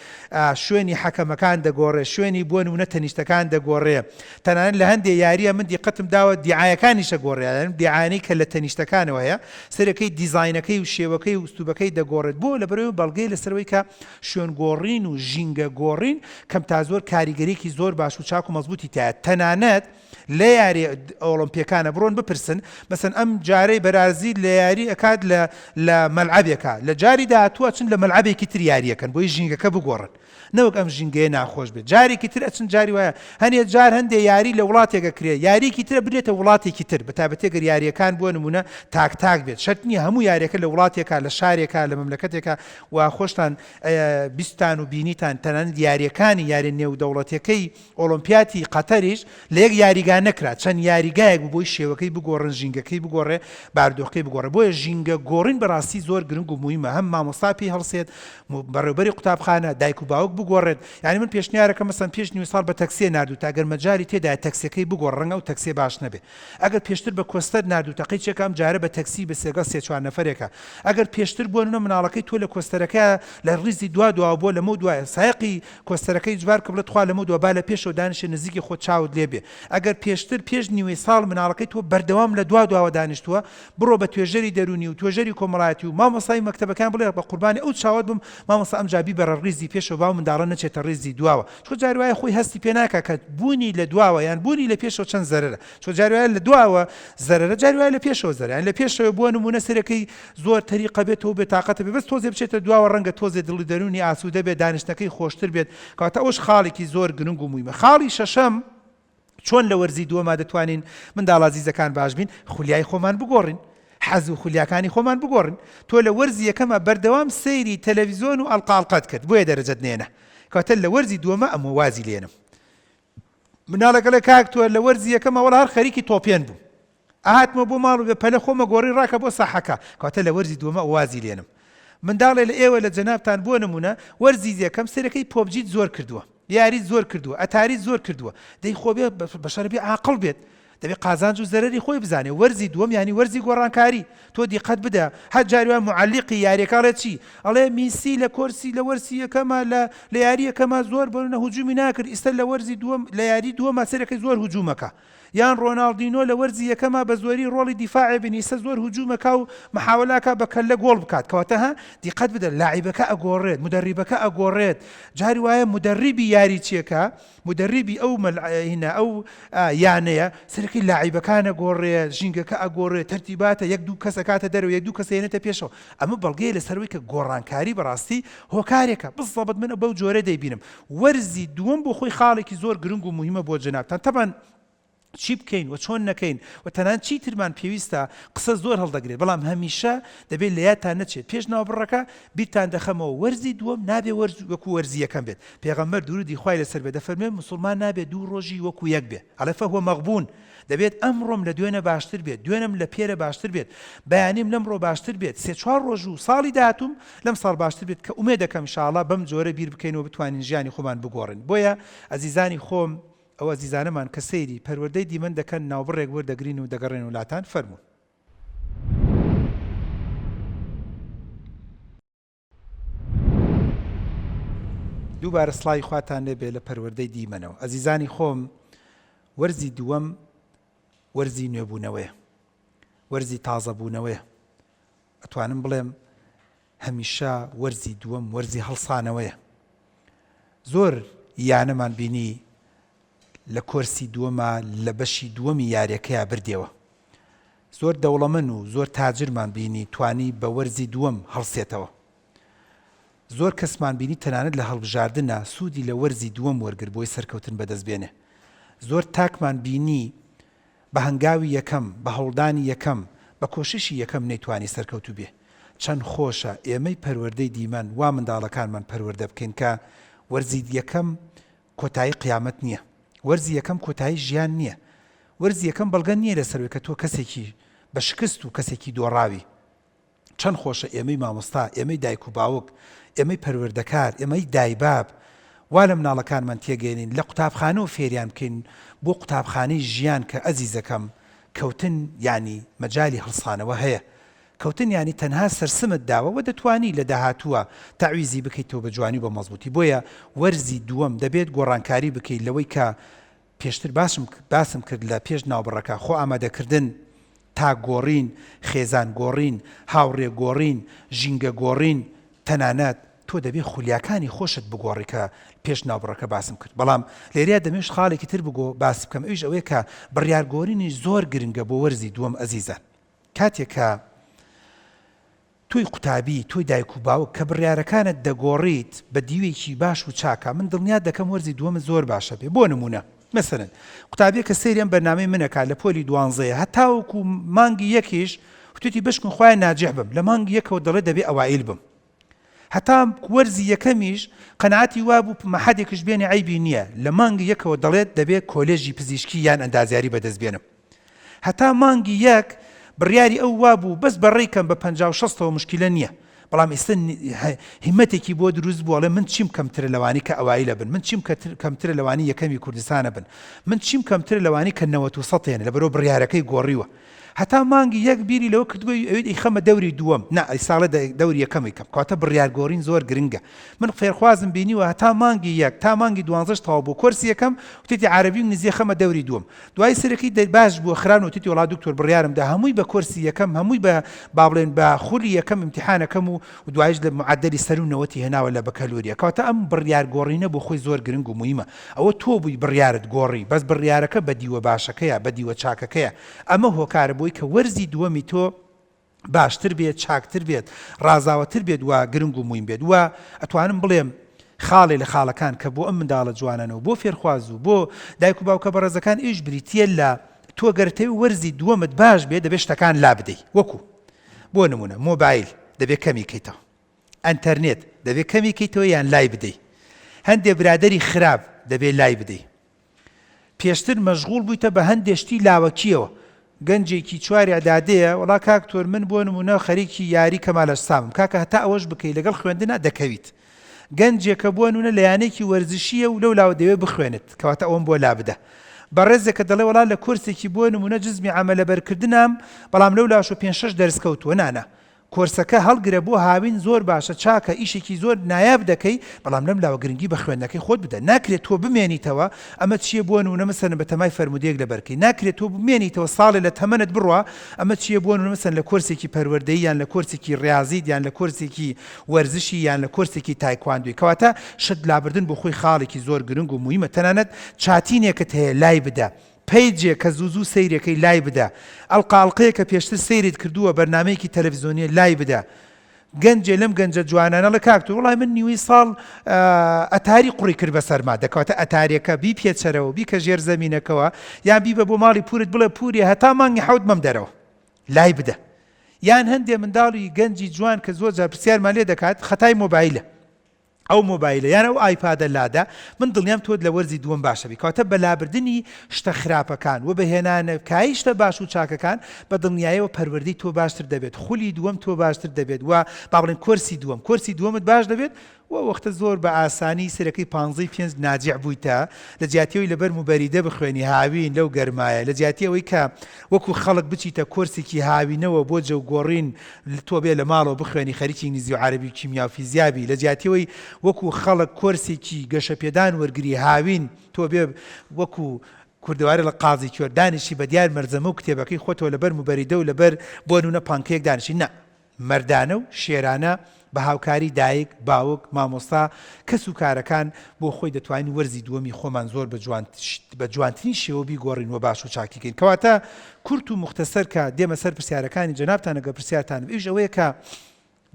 شوێنی حەکەمەکان دەگۆڕێت شوێنی بۆ نمونە تەنیشتەکان دەگۆڕێت تەنانەت لە هەندێک یاریە من دیقەتم داوە دیعایەکانیشە گۆڕێت دیعانەی کە لە تەنیشتەکانەوە هەیە سەرەکەی دیزاینەکەی و شێوەکەی و ئوستوبەکەی دەگۆڕێت بۆ لەبەرەوەی بەڵگەی لەسەرەوەی کە شوێن گۆڕین و ژینگە گۆڕین کەم تا زۆر کاریگەریکی زۆر باش و چاک و مەزبوطی تایە تەنانەت لە یاری ئۆلۆمپیەکانە بڕۆن بپرسن مەسەن ئەم جارەی بەرازیل لە یاری ئەکات لە مەلعەبێکە لە جاری داهاتووە چن لە مەلعەبێکی تر یاریەکەن بۆی ژینگەکە بگۆڕن نەوەک ئەم ژینگەیە ناخۆش بێت جارێکی تر ئەچن جاری وایە هەنێ جار هەندێک یاری لە وڵاتێکە کرێت یاریکی ترە بێتە وڵاتێکی تر بەتابەتێگەر یاریەکان بۆ نمونە تاک بێت شەرت نییە هەموو یاریەکە لە وڵاتێکە لە شارێکە لە مەملەکەتێکە و خۆشتان بیستان و بینیتان تەنانەت یاریەکانی یاری نێودەوڵەتیەکەی ئۆلۆمپیاتی قەتەریش لە یەک یاریگا نەکرا چەند یاریگایەک بۆی شێوەکەی بگۆڕن ژینگەکەی بگۆڕێ باردۆخەکەی بگۆڕێ بۆیە ژینگە گۆڕین بەڕاستی زۆر گرنگ و موهیمە هەم مامۆستا پێی هەڵسێت بەڕێوەبەری قوتابخانە دایک و باوک بگۆڕێت یعنی من پێشنیارەکەم مەسەن پێش نیوی ساڵ بە تەکسیە نردووتە ئەگەر مەجای تێدا تەکسیەکەی بگۆڕ ڕەنگە و تەکسیە باش نەبێ ئەگەر پێشتر بە کۆستەر نردووتە قەیچێکە ئەم جارە بە تەکسی بە سێگەڵ سێ چوار نەفەرێکە ئەگەر پێشتر بۆ نمونە مناڵەکەی تۆ لە کۆستەرەکە لە ڕیزی دوا بۆ لەمە دوایە سایقی کۆستەرەکەی جوار کە بڵێت خوا لەمە دووە با لە پێشەوە دانیشە نزیکی خۆ چاوت لێبێ ئەگەر پێشتر پێش نیوەی ساڵ مناڵەکەی تۆ بەردەوام لە دواوە دانیشتووە بڕۆ بە توێژەری دەرونی و توێژەری کۆمەڵایەتی و مامۆستای مەکتەبەکان بڵێ بە قوربانی ئەو چاوت بم مامۆستا ئەم جابی بەرە ڕیزی پێشەوە باو منداڵە نەچێتە ڕیزی دواوە چۆ جاری وایە خۆی هەستی پێ ناکە کە بوونی لە دواوە یان بوونی لە پێشەوە چەند زەرەرە چۆ جاری وایە لە دواوە زەرەرە جاری وایە لە پێشەوە زەرەرە یان لە پێشەوە بۆ نمونە سەرەکەی زۆر تەریقە بێتەوە بێتاقەتە بێت بەس تۆزێ بچێتە دواوە ڕەنگە تۆزێ دڵی دەرونی ئاسوودە بێت دانیشتەکەی خۆشتر بێت کاتە ئەوش خاڵێکی زۆر گرنگ و موهیمە خاڵی شەشەم چۆن لە وەرزی دووەما دەتوانین منداڵ ئازیزەکان باش بین خولیای خۆمان بگۆڕین حەز و خولیاکانی خۆمان بگۆڕین تۆ لە وەرزی یەکەمە بەردەوام سەیری تەلەڤیزۆن و ئەڵقاڵقەت کرد بۆیە دەرەجەت نێنە کاتە لە وەرزی دووەمە ئەمە وازی لێنم مناڵەکە لە کاک تۆ لە وەرزی یەکەمە وەڵا هەر خەریکی تۆپێن بوو ئاهاتمە بۆ ماڵ و بێ پەلە خۆمە گۆڕی ڕاکە بۆ ساحەکە کاتە لە وەرزی دووەمە وازی لێنم منداڵێ لە ئێوە لە جەنابتان بۆ نمونە وەرزی یەکەم سەرەکەی پۆبجیت زۆر کردووە یاری زۆر کردووە ئەتاری زۆر کردووە دەی خۆ بێ بەشەر بێ عاقڵ بێت دەبێت قازانج و زەرەری خۆی بزانێ. وەرزی دووەم یعنی وەرزی گۆڕانکاری. تۆ دیقەت بدە هەر جاریوان معلیقی یاریەکەڵێت چی ئەڵێ میسی لە کۆرسی لە وەرسی یەکەمە لە یاری یەکەمە زۆر بەرونە هجومی ناکرد ئیستا لە وەرزی دووەم لە یاری دووەمە سەرەکەی زۆر هجوومەکە یان ڕۆناڵدینۆ لە وەرزی یەکەمە بە زۆری ڕۆڵی دیفاعی بنیسە زۆر هجوومەکە و محاولاکە بە کەلە گۆڵ بکات کەواتە ها دیقەت بدە لاعیبەکە ئەگۆڕێت مدەریبەکە ئەگۆڕێت جاری وایە مدەریبی یاری چیەکە مدەریبی ئەو هینە ئەو یانەیە سەرەکەی لاعیبەکانە گۆڕێت ژینگەکە ئەگۆڕێت تەرتیباتە یەک دوو کەس ئەکاتە دەرەوە یەک دوو کەس هێنێتە پێشەوە ئەمە بەڵگەیە لەسەرەوەی کە گۆڕانکاری بەڕاستی هۆکارێکە بزەبەت من بەو جۆرە دەیبینم. وەرزی دووەم بۆ خۆی خاڵێکی زۆر گرنگ و مهمە بۆ جەنابتان تەبەن چی بکەین و چۆن نەکەین و تەنان چی ترمان پێویستە قسە زۆر هەڵدەگرێت بەڵام هەمیشە دەبێت لە یادتان نەچێت پێش ناوبڕەکە بیرتان دەخەمەوە وەرزی دووەم نابێ وەکو وەرزی یەکەم بێت. پێغەمبەر درودی خوای لەسەر بێ دەفەرمێ مسلمان نابێت دوو ڕۆژی وەکو یەک بێ ئەڵێ فەهوە مەغبون دەبێت ئەمڕۆم لە دوێنە باشتر بێت دوێنم لە پێرە باشتر بێت بەیانیم لەمڕۆ باشتر بێت سێ چوار ڕۆژ و ساڵی داهاتووم لەم ساڵ باشتر بێت کە ئومێ دەکەم ئینشاءڵڵا بەم جۆرە بیر بکەینەوە بتوانین ژیانی خۆمان بگۆڕین. بۆیە ئەزیزانی خۆم ئەو ئەزیزانەمان کە سەیری پەروەردەی دیمەن دەکەن ناوبڕێک وەردەگرین و دەگەڕێن وڵاتان فەرموون. دووبارە سڵای خواتان لێبێ لە پەروەردەی دیمەنەوە. ئەزیزانی خۆم وەرزی دووەم وەرزی نوێبوونەوەیە وەرزی تازەبوونەوەیە ئەتوانم بڵێم هەمیشە وەرزی دووەم وەرزی هەڵسانەوەیە. زۆر یانەمان بینی لە کۆرسی دووەمە لە بەشی دووەمی یاریەکەیە بردێەوە زۆر دەوڵەمەند و زۆر تاجرمان بینی توانی بە وەرزی دووەم هەڵسێتەوە. زۆر کەسمان بینی تەنانەت لە هەڵبژاردنە سوودی لە وەرزی دووەم وەرگرت بۆی سەرکەوتن بەدەستبێنێ. زۆر تاکمان بینی بە هەنگاوی یەکەم بە هەوڵدانی یەکەم بە کۆششی یەکەم نەیتوانی سەرکەوتوو بێ. چەند خۆشە ئێمەی پەروەردەی دیمەن وا منداڵەکانمان پەروەردە بکەین کە وەرزی یەکەم کۆتایی قیامەت نییە وەرزی یەکەم کۆتایی ژیان نییە وەرزی یەکەم بەڵگە نییە لەسەروی کە تۆ کەسێکی بە شکست و کەسێکی دۆڕاوی. چەند خۆشە ئێمەی مامۆستا ئێمەی دایک و باوک ئێمەی پەروەردەکار ئێمەی دایباب وا لە مناڵەکانمان تێگەێنین لە قوتابخانە و فێریان بکەین بۆ قوتابخانەی ژیان کە ئەزیزەکەم کەوتن ینی مەجای هەڵسانەوە هەیە کەوتن ینی تەنها سەرسمت داوە و دەتوانی لە داهاتووە تەعویزی بکەیتەوە بە جوانی بە مەزبوطی. بۆیە وەرزی دووەم دەبێت گۆڕانکاری بکەیت لەوەی کە پێشتر باسم کرد لە پێش ناوبڕەکە خۆ ئامادەکردن تا گۆڕین خێزان گۆڕین هاوڕێ گۆڕین ژینگە گۆڕین تەنانەت تۆ دەبێت خولیاکانی خۆشت بگۆڕی کە پێش ناوبڕەکە باسم کرد. بەڵام لێریا دەمێش خاڵێکی تر بگۆ باس بکەم ئەویش ئەوەیە کە بڕیارگۆڕینی زۆر گرنگە بۆ وەرزی دووەم ئەزیزان. کاتێکە توی قوتابی توی دایک و باوک کە بڕیارەکانت دەگۆڕیت بە دیوێکی باش و چاکە من دڵنیا دەکەم وەرزی دووەم زۆر باشە بێ. بۆ نمونە مەسەرەن قوتابیە کە سەیریان بەرنامەی منەکات لە پۆلی 12 هەتاوەکو مانگی یەکیش وتوتی بشکن خوای ناجح بم لە مانگی یەکەوە دەڵێ دەبێ ئەوائیل بم هەتا وەرزی یەکەمیش قەنەعەتی وابوو مەحەدێکش بێنی عیبی نییە لە مانگی یەکەوە دەڵێت دەبێت کۆلێژی پزیشکی یان ئەندازیاری بەدەستبێنم هەتا مانگی یەک بڕیاری ئەو وابوو بەس بەڕێکم بە 50-60ەوە مشکلە نییە بەڵام ئێستا هیمەتێکی بۆ دروست بووە من چیم کەمترە لەوانی کە ئەوایلە بن من چیم کەمترە لەوانی یەکەمی کوردستانە بن من چیم کەمترە لەوانی کە 90% لەبەرەوە بڕیارەکەی گۆڕیوە هەتا مانگی یەک بیری لەوە کردبووی ئەوێت ئیخەمە دەوری دووەم نا ئەی ساڵە دەوری یەکەمی کەم کاتە بڕیارگۆڕین زۆر گرنگە من فێرخوازم بینیوە هەتا مانگی یەک تا مانگی 12 تەواو بۆ کۆرسی یەکەم وتێتی عەرەبی و نزیە خەمە دەوری دووەم دوای سەرەکی باش بووە خران وتێتی وڵا دکتۆر بڕیارم دا هەمووی بە کۆرسی یەکەم هەمووی بە باڵێن بە خولی یەکەم ئیمتیحانەکەم و دوایش لە معدەلی سەر و نەوەتی هێناوە لە بەکەلوریە کاتە ئەم بڕیارگۆڕینە بۆ خۆی زۆر گرنگ و موهیمە ئەوە تۆ بووی بڕیارت گۆڕی بەس بڕیارەکە بە دیوە باشەکەیە بە دیوە چاکەکەیە ئەمە هۆکارە بۆی کە وەرزی دووەمی تۆ باشتر بێت چاکتر بێت ڕازاوەتر بێت و گرنگ و موین بێت و ئەتوانم بڵێم خاڵێ لە خاڵەکان کە بۆ ئەم منداڵە جوانانەوە بۆ فێرخواز و بۆ دایک و باوکە بەڕێزەکان ئیش بریتە لە تۆ گەرتەوی وەرزی دووەمت باش بێت دەبێت شتەکان لا بدەی وەکو بۆ نمونە مۆبایل دەبێت کەمی کەیتەوە ئەنتەرنێت دەبێت کەمی کەیتەوە یان لای بدەی هەندێک برادەری خراپ دەبێت لای بدەی پێشتر مەشغوڵ بوویتە بە هەندێشتی لاوەکیەوە گەنجێکی چواری ئەدادەیە وڵا کاکتۆر من بۆ نمونە خەریکی یاری کەمالە سامم کاکە هەتا ئەوەش بکەی لەگەڵ خوێندنە دەکەویت گەنجێکە بۆ نمونە لە یانێکی وەرزشیە و لەو لاوە دەوێت بخوێنێت کەواتە ئەوم بۆ لا بدە بەڕێزێکە دەڵێ وەڵا لە کۆرسێکی بۆ نمونە جزمی عەمەلەبەرکردنم بەڵام لەولاشۆ 5-6 دەرس کەوتووە نانە کۆرسەکە هەڵگرە بۆ هاوین زۆر باشە چاکە ئیشێکی زۆر نایاب دەکەی بەڵام لەم لاوە گرنگی بە خوێندنەکەی خۆت بدە ناکرێت تۆ بمێنیتەوە ئەمە چییە بۆ نمونە مەسەلەن بە تەمای فەرمودەیەک لەبەرکەی ناکرێت تۆ بمێنیتەوە ساڵێ لە تەمەنت بڕوا ئەمە چییە بۆ نمونە مەسەلەن لە کۆرسێکی پەروەردەیی یان لە کۆرسێکی ڕیاضیت یان لە کۆرسێکی وەرزشی یان لە کۆرسێکی تایکواندۆی کەواتە شت لابردن بۆ خۆی خاڵێکی زۆر گرنگ و موهیمە تەنانەت چاتینێکت هەیە لای بدە پیجێک کە زوو سەیرەکەی لای بدە ئەڵقاڵقەیە کە پێشتر سەیرت کردووە بەرنامەیەکی تەلەڤیزیۆنی لای بدە گەنجێ لەم گەنجە جوانانە لە کاکتۆ وڵای من نیوەی ساڵ ئەتاری قوڕی کرد بە سەرما دەکەواتە ئەتارێکە بی پێچەرەوە بی کە ژێر زەمینەکەوە یان بیبە بۆ ماڵی پورت بڵێ پوری هەتا مانگی حەوت مەم دەرەوە لای بدە یان هەندێ منداڵی گەنجی جوان کە زۆر جار پرسیارمان لێ دەکات خەتای مۆبایلە ئەو مۆبایلە یان ئەو ئایپادە لادا من دڵنیام تۆ لە وەرزی دووەم باشە بی کەواتە بەلابردنی شتە خراپەکان و بەهێنانەکایی شتە باش و چاکەکان بە دڵنیاییەوە پەروەردەی تۆ باشتر دەبێت خولی دووەم تۆ باشتر دەبێت و با بڵێن کۆرسی دووەمت باش دەبێت و وەختە زۆر بە ئاسانی سەرەکەی 15 ناجیع بوویتە لە جیاتیەوەی لەبەر موبەریدە بخوێنی هاوین لەو گەرمایە لە جیاتیەوەی کە وەکو خەڵک بچیتە کۆرسێکی هاوینەوە بۆ جەو گۆڕین تۆ بێ لە ماڵەوە بخوێنی خەریکی ئینگلیزی و عەرەبی و کیمیا و فیزیابی لە جیاتیەوەی وەکو خەڵک کۆرسێکی گەشەپێدان وەرگری هاوین تۆ بێ وەکو کوردەواری لە قازی کوێردانیشی بە دیار مەرزەمە و کتێبەکەی خۆتەوە لەبەر موبەریدە و لەبەر بۆ نونە پانکەیەک دانیشی نه مەردانە و شێرانە بە هاوکاری دایک باوک مامۆستا کەس و کارەکان بۆ خۆی دەتوانین وەرزی دووەمی خۆمان زۆر بە جوانترین شێوە بیگۆڕین و باش و چاکیکەین کەواتە کورت و مختصر کە دێمە سەر پرسیارەکانی جەنابتان ئەگەر پرسیارتان ئیش ئەوەیە کە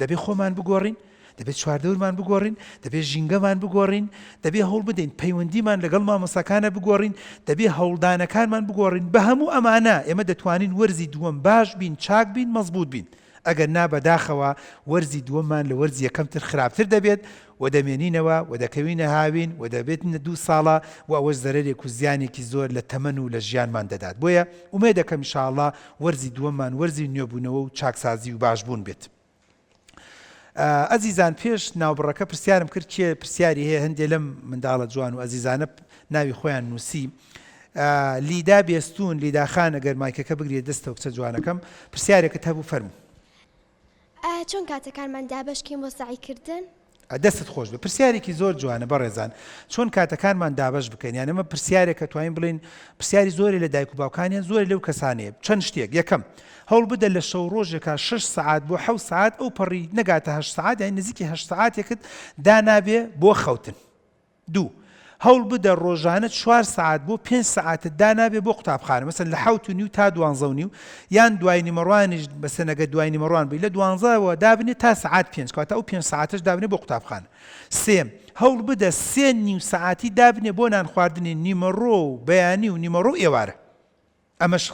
دەبێت خۆمان بگۆڕین دەبێت چواردەورمان بگۆڕین دەبێت ژینگەمان بگۆڕین دەبێت هەوڵ بدەین پەیوەندیمان لەگەڵ مامۆستاکانە بگۆڕین دەبێت هەوڵدانەکانمان بگۆڕین بە هەموو ئەمانە ئێمە دەتوانین وەرزی دووەم باش بین چاک بین مەزبوط بین ئەگەر نا بەداخەوە وەرزی دووەممان لە وەرزی یەکەمتر خراپتر دەبێت و دەمێنینەوە و دەکەوینە هاوین و دەبێتنە 2 ساڵە و ئەوەش زەرێک و زیانێکی زۆر لە تەمەن و لە ژیانمان دەدات بۆیە ئومێد دەکەم ئینشاءڵڵا وەرزی دووەممان وەرزی نوێبوونەوە و چاکسازی و باشبوون بێت ئەزیزان پێش ناوبڕەکە پرسیارم کرد کێ پرسیاری هەیە هەندێک لەم منداڵە جوان و ئەزیزانە ناوی خۆیان نووسی لیدا بێستون لیداخان ئەگەر مایکەکە بگرێت دەستەوە کچە جوانەکەم پرسیارێکت هەبوو فەرموو چۆن کاتەکانمان دابەشکەین بۆ سەعیکردن دەستت خۆش بە پرسیارێکی زۆر جوانە بەڕێزان چۆن کاتەکانمان دابش بکەین یان ئەمە پرسیارێکە توانین بڵین پرسیاری زۆری لە دایک و باوکانیان زۆر لەو کەسانەیە چەند شتێک یەکەم هەوڵ بدە لە شەو ڕۆژێکە 6 سعات بۆ 7 سعات ئەو پەڕی نەگاتە 8 سعات یان نزیکی 8 سعاتێکت دانابێ بۆ خەوتن دوو هەوڵ بدە ڕۆژانە 4 سعات بۆ 5 سعاتت دانابێ بۆ قوتابخانە مەسەن لە 7:30 تا 12:30 یان دوای نیمەڕوانیش بەسەنەگە دوای نیمەڕوان بی لە 12ەوە دابنێ تا سعات 5 کاتە ئەو 5 سعاتش دابنێ بۆ قوتابخانە سێم هەوڵ بدە 3 نیم سعاتی دابنێ بۆ نان خواردنی نیمەڕۆ و بەیانی و نیمەڕۆ ئێوارە ئەمەش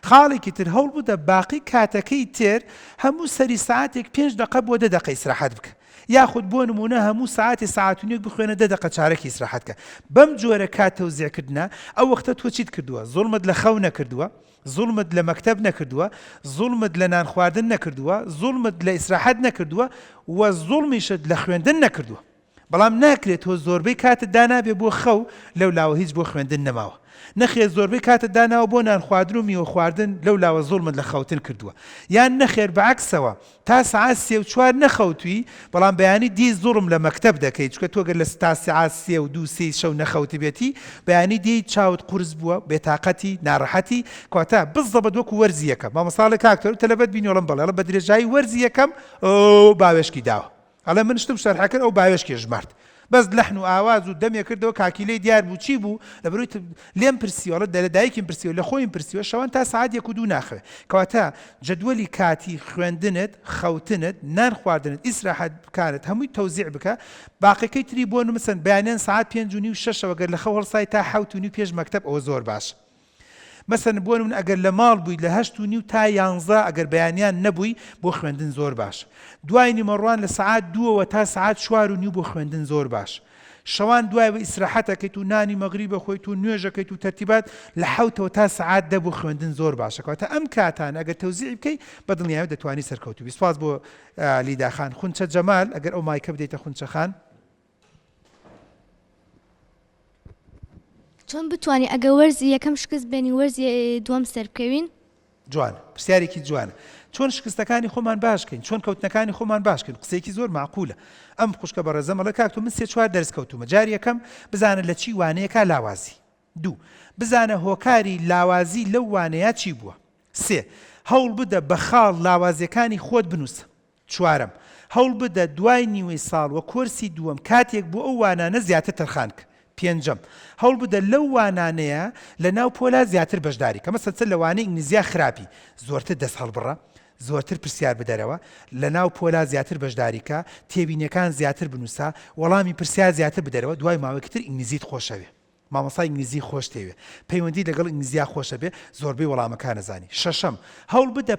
خاڵێکی تر هەوڵ بدە باقی کاتەکەی تر هەموو سەری سعاتێک 5 دقە بۆ 10 دقە ئیسراحەت بکە یاخود بۆ نمونە هەموو ساعتی ساعتونێک بخوێنە 10 دقە چارەکی ئیسراحەت کە بەم جۆرە کات تەوزیعکردنە ئەو وەختە تۆ چیت کردووە زوڵمت لە خەو نەکردووە زوڵمت لە مەکتەب نەکردووە زوڵمت لە نان خواردن نەکردووە زوڵمت لە ئیسراحەت نەکردووە و زوڵمیشت لە خوێندن نەکردووە بەڵام ناکرێت تۆ زۆربەی کاتت دانابێ بۆ خەو لەو لاوە هیچ بۆ خوێندن نەماوە نەخێر زۆربەی کاتت داناوە بۆ نان خواردن و میوە خواردن لەو لاوە زوڵمت لە خەوتن کردووە یان نەخێر بەعکسەوە تا سعات 3 و 4 نەخەوتوی بەڵام بەیانی دی زوڵم لە مەکتەب دەکەیت چکە تۆ گەر لە تا سعات 3 و 2 3 شەو نەخەوتی بێتی بەیانی دی چاوت قورس بووە بێتاقەتی ناڕەحەتی کەواتە بزەبەت وەکو وەرزی یەکەم مامۆستاڵێک کاکتۆر تەلەبەت بینیوەڵم بەڵێ بە درێژایی وەرزی یەکەم ئەو باوێشکی داوە ئەڵێ من شتم شەرحەکرد ئەو باوێشکی ژمارد بەس لەحن و ئاواز و دەمێ کردەوە کاکیلەی دیار بوو چی بوو لەبەرەوەی لێم پرسیوەڵە لە دایکیم پرسیوە لە خۆیم پرسیوە شەوان تا سعات 1 و 2 ناخەوێ کەواتە جەدوەلی کاتی خوێندنت خەوتنت نان خواردنت ئیسراحەت بکارت هەمووی تەوزیع بکە باقیەکەی تری بۆ نمسن بەیانیان سعات 5 و نیو 6 گەر لە خەو هەڵسای تا 7 و نیو پێش مەکتەب ئەوە زۆر باش مەسەن بۆ من ئەگەر لە ماڵ بووی لە 8 و نیو تا 11 ئەگەر بەیانیان نەبووی بۆ خوێندن زۆر باش دوای نیمەڕوان لە سعات 2 تا سعات 4 و نیو بۆ خوێندن زۆر باش شەوان دوای بە ئیسراحەتەکەیت و نانی مەغریبە خۆیت و نوێژەکەیت و تەرتیبات لە 7 تا سعات 10 بۆ خوێندن زۆر باشە کەواتە ئەم کاتان ئەگەر تەوزیع بکەی بە دڵنیاییەوە دەتوانی سەرکەوتوبی سپاس بۆ لیداخان خونچە جەمال ئەگەر ئەو مایکە بدەیتە خونچەخان چۆن بتوانانی ئەگە وەرزی یەکەم شکست بێنی وەرزی دووەم سەر بکەوین؟ جوان پرسیارێکی جوانە چۆن شکستەکانی خۆمان باشکەین چۆن کەوتنەکانی خۆمان باشکەین قسەیەکی زۆر معقولە ئەم خوشکە بە ڕێزەمەڵە کاکتۆ من سێ چوار دەرس کەوتومە جاری یەکەم بزانە لە چی وانەیەکە لاوازی دوو بزانە هۆکاری لاوازی لەو وانەیە چی بووە سێ هەوڵ بدە بە خاڵ لاوازیەکانی خۆت بنووسە چوارەم هەوڵ بدە دوای نیوەی ساڵ وە کۆرسی دووەم کاتێک بۆ ئەو وانانە زیاتر تەرخان کە پێنجەم هەوڵ بدە لەو وانانەیە لە ناو پۆلا زیاتر بەشداری کە مەسەن چ لە وانەی ئینگلیزیا خراپی زۆرتر دەست هەڵبڕە زۆرتر پرسیار بدەرەوە لە ناو پۆلا زیاتر بەشداریکە تێبینیەکان زیاتر بنووسە وەڵامی پرسیار زیاتر بدەرەوە دوای ماوەیەکتر ئینگلیزیت خۆشەوێ مامۆسای ئینگلیزی خۆش تێوێ پەیوەندی لەگەڵ ئینگلیزیا خۆشە بێ زۆربەی وەڵامەکان نەزانی شەشەم هەوڵ بدە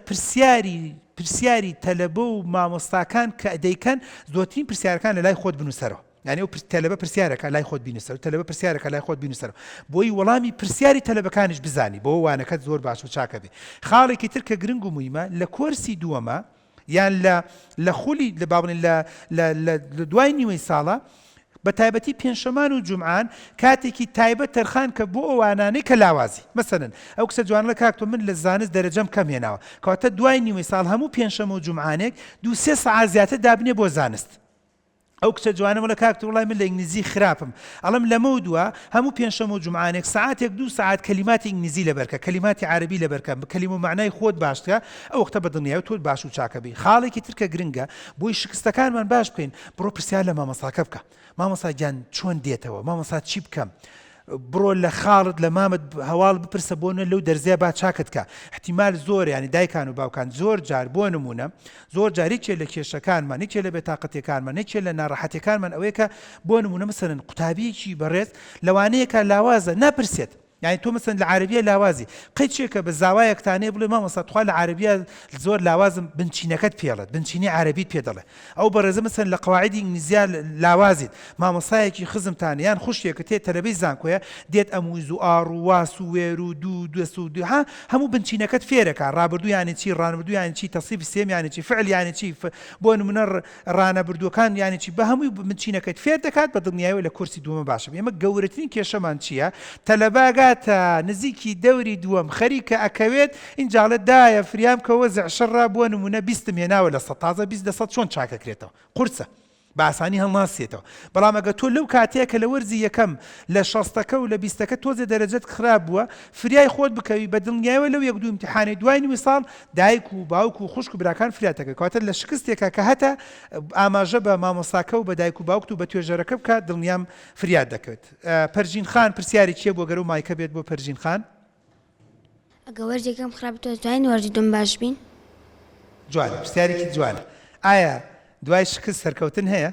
پرسیاری تەلەبە و مامۆستاکان کە دەیکەن زۆرترین پرسیارەکان لە لای خۆت بنووسەرەوە یعنی ئەو تەلەبە پرسیارەکە لای خۆت بینووسەر تەلەبە پرسیارەکە لای خۆت بینووسەرەوە بۆی وەڵامی پرسیاری تەلەبەکانیش بزانی بۆ وانەکەت زۆر باش و چاکە بێ خاڵێکی تر کە گرنگ و مویمە لە کۆرسی دووەمە یان لە خولی لە باڵێن لە دوای نیوەی ساڵە بە تایبەتی پێنجشەمان و جومعان کاتێکی تایبەت تەرخان کە بۆ ئەوانانەی کە لاوازی مەسەلەن ئەو کەسە جوانە کاکتۆ من لە زانست دەرەجەم کەم هێناوە کەواتە دوای نیوەی ساڵ هەموو پێنجشەمە و جومعانێک دوو سێ سەعات زیاتر دابنێ بۆ زانست ئەو کچە جوانەوە لە کاکتۆ وڵای من لە ئینگلیزی خراپم ئەڵم لەمە دووە هەموو پێنجشەمە و جومعانێک سەعاتێک دوو سەعات کەلیماتی ئینگلیزی لەبەرکە کەلیماتی عەرەبی لەبەرکە بە کەلیم و معنای خۆت باشترە ئەو وەختە بە دڵنیایی تۆ باش و چاکە بی خاڵێکی تر کە گرنگە بۆی شکستەکانمان باش بکەین بڕۆ پرسیار لە مامۆستاکە بکە مامۆستا گیان چۆن دێتەوە مامۆستا چی بکەم بڕۆ لە خاڵت لە مامت هەواڵ بپرسە بۆنە لەو دەرزێ با چاکت کە احتیمال زۆر ینی دایکان و باوکان زۆر جار بۆ نمونە زۆر جاری چێ لە کێشەکانمان نێک لە بێتاقەتیەکانمان نێک لە ناڕەحەتیەکانمان ئەوەیە کە بۆ نمونە مەسەلەن قوتابیەکی بەڕێز لەوانەیەکە لاوازە ناپرسێت يعني تو مثلا العربية لاوازي قيت شيكا بالزوايا كتاني بلي ما مستطوع العربية زور لوازم بنشينكت بيالت بنشيني عربي بيدله او برز مثلا لقواعد انجليزيه لاوازي ما مصايكي خزم تاني يعني خش يكتي تلفزيون كويا ديت اموزو ار واسو ويرو دو سودو ها همو بنشينكت فيرك رابردو يعني شي رانبردو يعني شي تصريف السيم يعني شي فعل يعني شي بون من رانبردو كان يعني شي بهمو بنشينكت فيردكات بدنياي ولا كرسي دوما باشا يما قورتين كيشمان شيا تلباغات نزيكي دوري دوام خريكة أكويت إن جعلت داية فريام كوزع شراب ونمونا بيستم يناول السطازة بيست دسط شون شاكا كريتو قرصة باساني هالناسيتو بلا ما قلتو لو كاتيك لورزي يكم لشاستكا ولا بيستكا توزي درجات خراب فرياي خود بكوي بدل ولو يقدو امتحاني دوين وصال دايكو باوكو خشكو براكان فرياتك كواتل لشكستيكا كهتا اما جبا ما مساكو بدايكو باوكتو بتوجركب كا دلنيام فريات دكوت برجين خان برسياري تشي بو غرو مايكا بيت بو برجين خان اگه ورزی کم خراب تو دوين ورزی دم باش بين جوان برسياري كي جوان آيا دوای شکست سەرکەوتن هەیە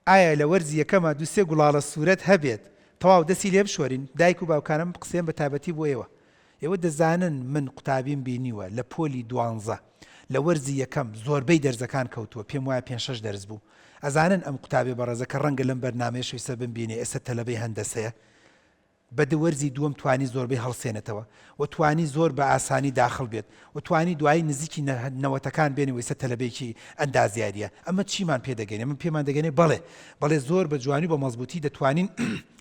ئایا لە وەرزی یەکەمە دوو سێ گوڵاڵە سوورەت هەبێت تەواو دەسی لێ بشوەرین دایک و باوکانم قسەیان بە تایبەتی بۆ ئێوە دەزانن من قوتابیم بینیوە لە پۆلی 12 لە وەرزی یەکەم زۆربەی دەرزەکان کەوتووە پێم وایە 5-6 دەرز بوو ئەزانن ئەم قوتابێ بەڕێزە کە ڕەنگە لەم بەرنامەیە شویسە بمبینێ ئێستا تەلەبەی هەندەسەیە بەدە وەرزی دووەم توانی زۆربەی هەڵسێنێتەوە و توانی زۆر بە ئاسانی داخل بێت و توانی دوایی نزیکی نەوەتەکان بێنی ویسە تەلەبێکی ئەندازیاریە ئەمە چیمان پێدەگەێنێ من پێمان دەگەێنێ بەڵێ زۆر بە جوانی بە مەزبوطی دەتوانین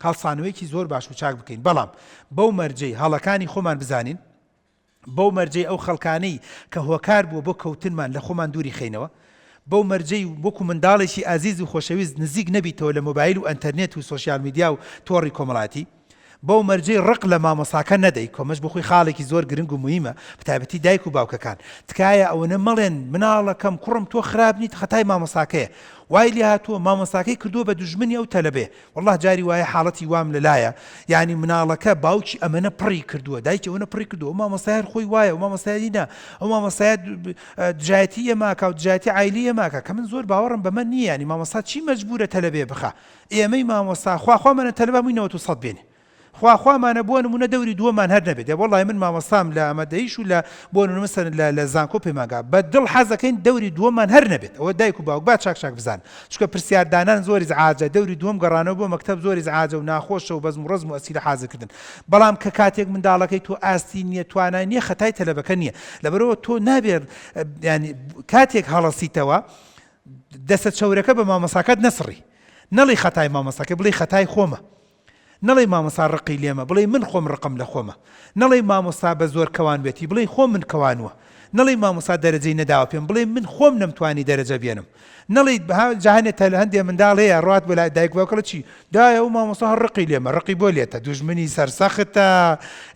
هەڵسانەوەیکی زۆر باش و چاک بکەین بەڵام بەو مەرجەی هەڵەکانی خۆمان بزانین بەو مەرجەی ئەو خەڵکانەی کە هۆکار بووە بۆ کەوتنمان لە خۆمان دووری خینەوە بەو مەرجەی وەکو منداڵێکی ئازیز و خۆشەویست نزیک نەبیتەوە لە مۆبایل و ئەنتەرنێت و سۆشیال میدیا و تۆڕی کۆمەڵاتی بەو مەرجەی ڕق لە مامۆساکە نەدەی کۆمەش بخۆی خاڵێکی زۆر گرنگ و مهمە بەتایبەتی دایک و باوکەکان تکایە ئەوەنە مەڵێن مناڵەکەم کوڕم تۆ خراپ نیت خەتای مامۆساکەیە وای لێ هاتووە مامۆساکەی کردووە بە دوژمنی ئەو تەلەبێ والله جاری وایە حاڵەتی وام لەلایە یعنی مناڵەکە باوکی ئەمەنە پڕی کردووە دایکی ئەوەنە پڕی کردووە ئەو مامۆسایە خۆی وایە ئەو مامۆسایە نە ئەو مامۆسایە دژایەتی ئێماکە و دژایەتی عایلی ئێماکە کە من زۆر باوەڕم بەمە نییە ینی مامۆستا چی مەجبورە تەلەبێ بخە ئێمەی مامۆستا خواخوامەنە تەلەبە مووینەوە و سەد بێنێ خواخوامانە بۆ نمونە دەوری دووەمان هەر نەبێت وەڵای من مامۆستام لە ئەمەدەیش و لە بۆ مەسەن لە زانکۆ پێماگا بە دڵ حەزەکەین دەوری دووەمان هەر نەبێت ئەوە دایک و باوک با چاک بزان چونکە پرسیاردانان زۆری زعاجە دەوری دووەم گەڕانەوە بۆ مەکتەب زۆری زعاجە و ناخۆشە و بەزم و ڕزم و ئەسیرە حازرکردن بەڵام کە کاتێک منداڵەکەی تۆ ئاستی نییە توانای نییە خەتای تەلەبەکە نییە لەبەرەوە تۆ نابێت ینی کاتێک هەڵەسیتەوە دەسە چەورەکە بە مامۆساکەت نەسڕی نەڵی خەتای مامۆساکە بڵێ خەتای خۆمە نەڵێ مامۆستا ڕقی لێمە بڵێ من خۆم ڕقم لە خۆمە، نەڵێ مامۆستا بە زۆر کەوان بێتی بڵێ خۆم من کەوانوە، نەڵێ مامۆستا دەرەجەی نەداوە پێم بڵێ من خۆم نەمتوانی دەرەجە بێنم، نەڵێ جاهانێت لە هەندێ منداڵ هەیە ڕات بۆ لای دایک باوکڵە چی دایە و مامۆستا هەر ڕقی لێمە، ڕقی بۆ لێتە دوژمنی سەرسەختە،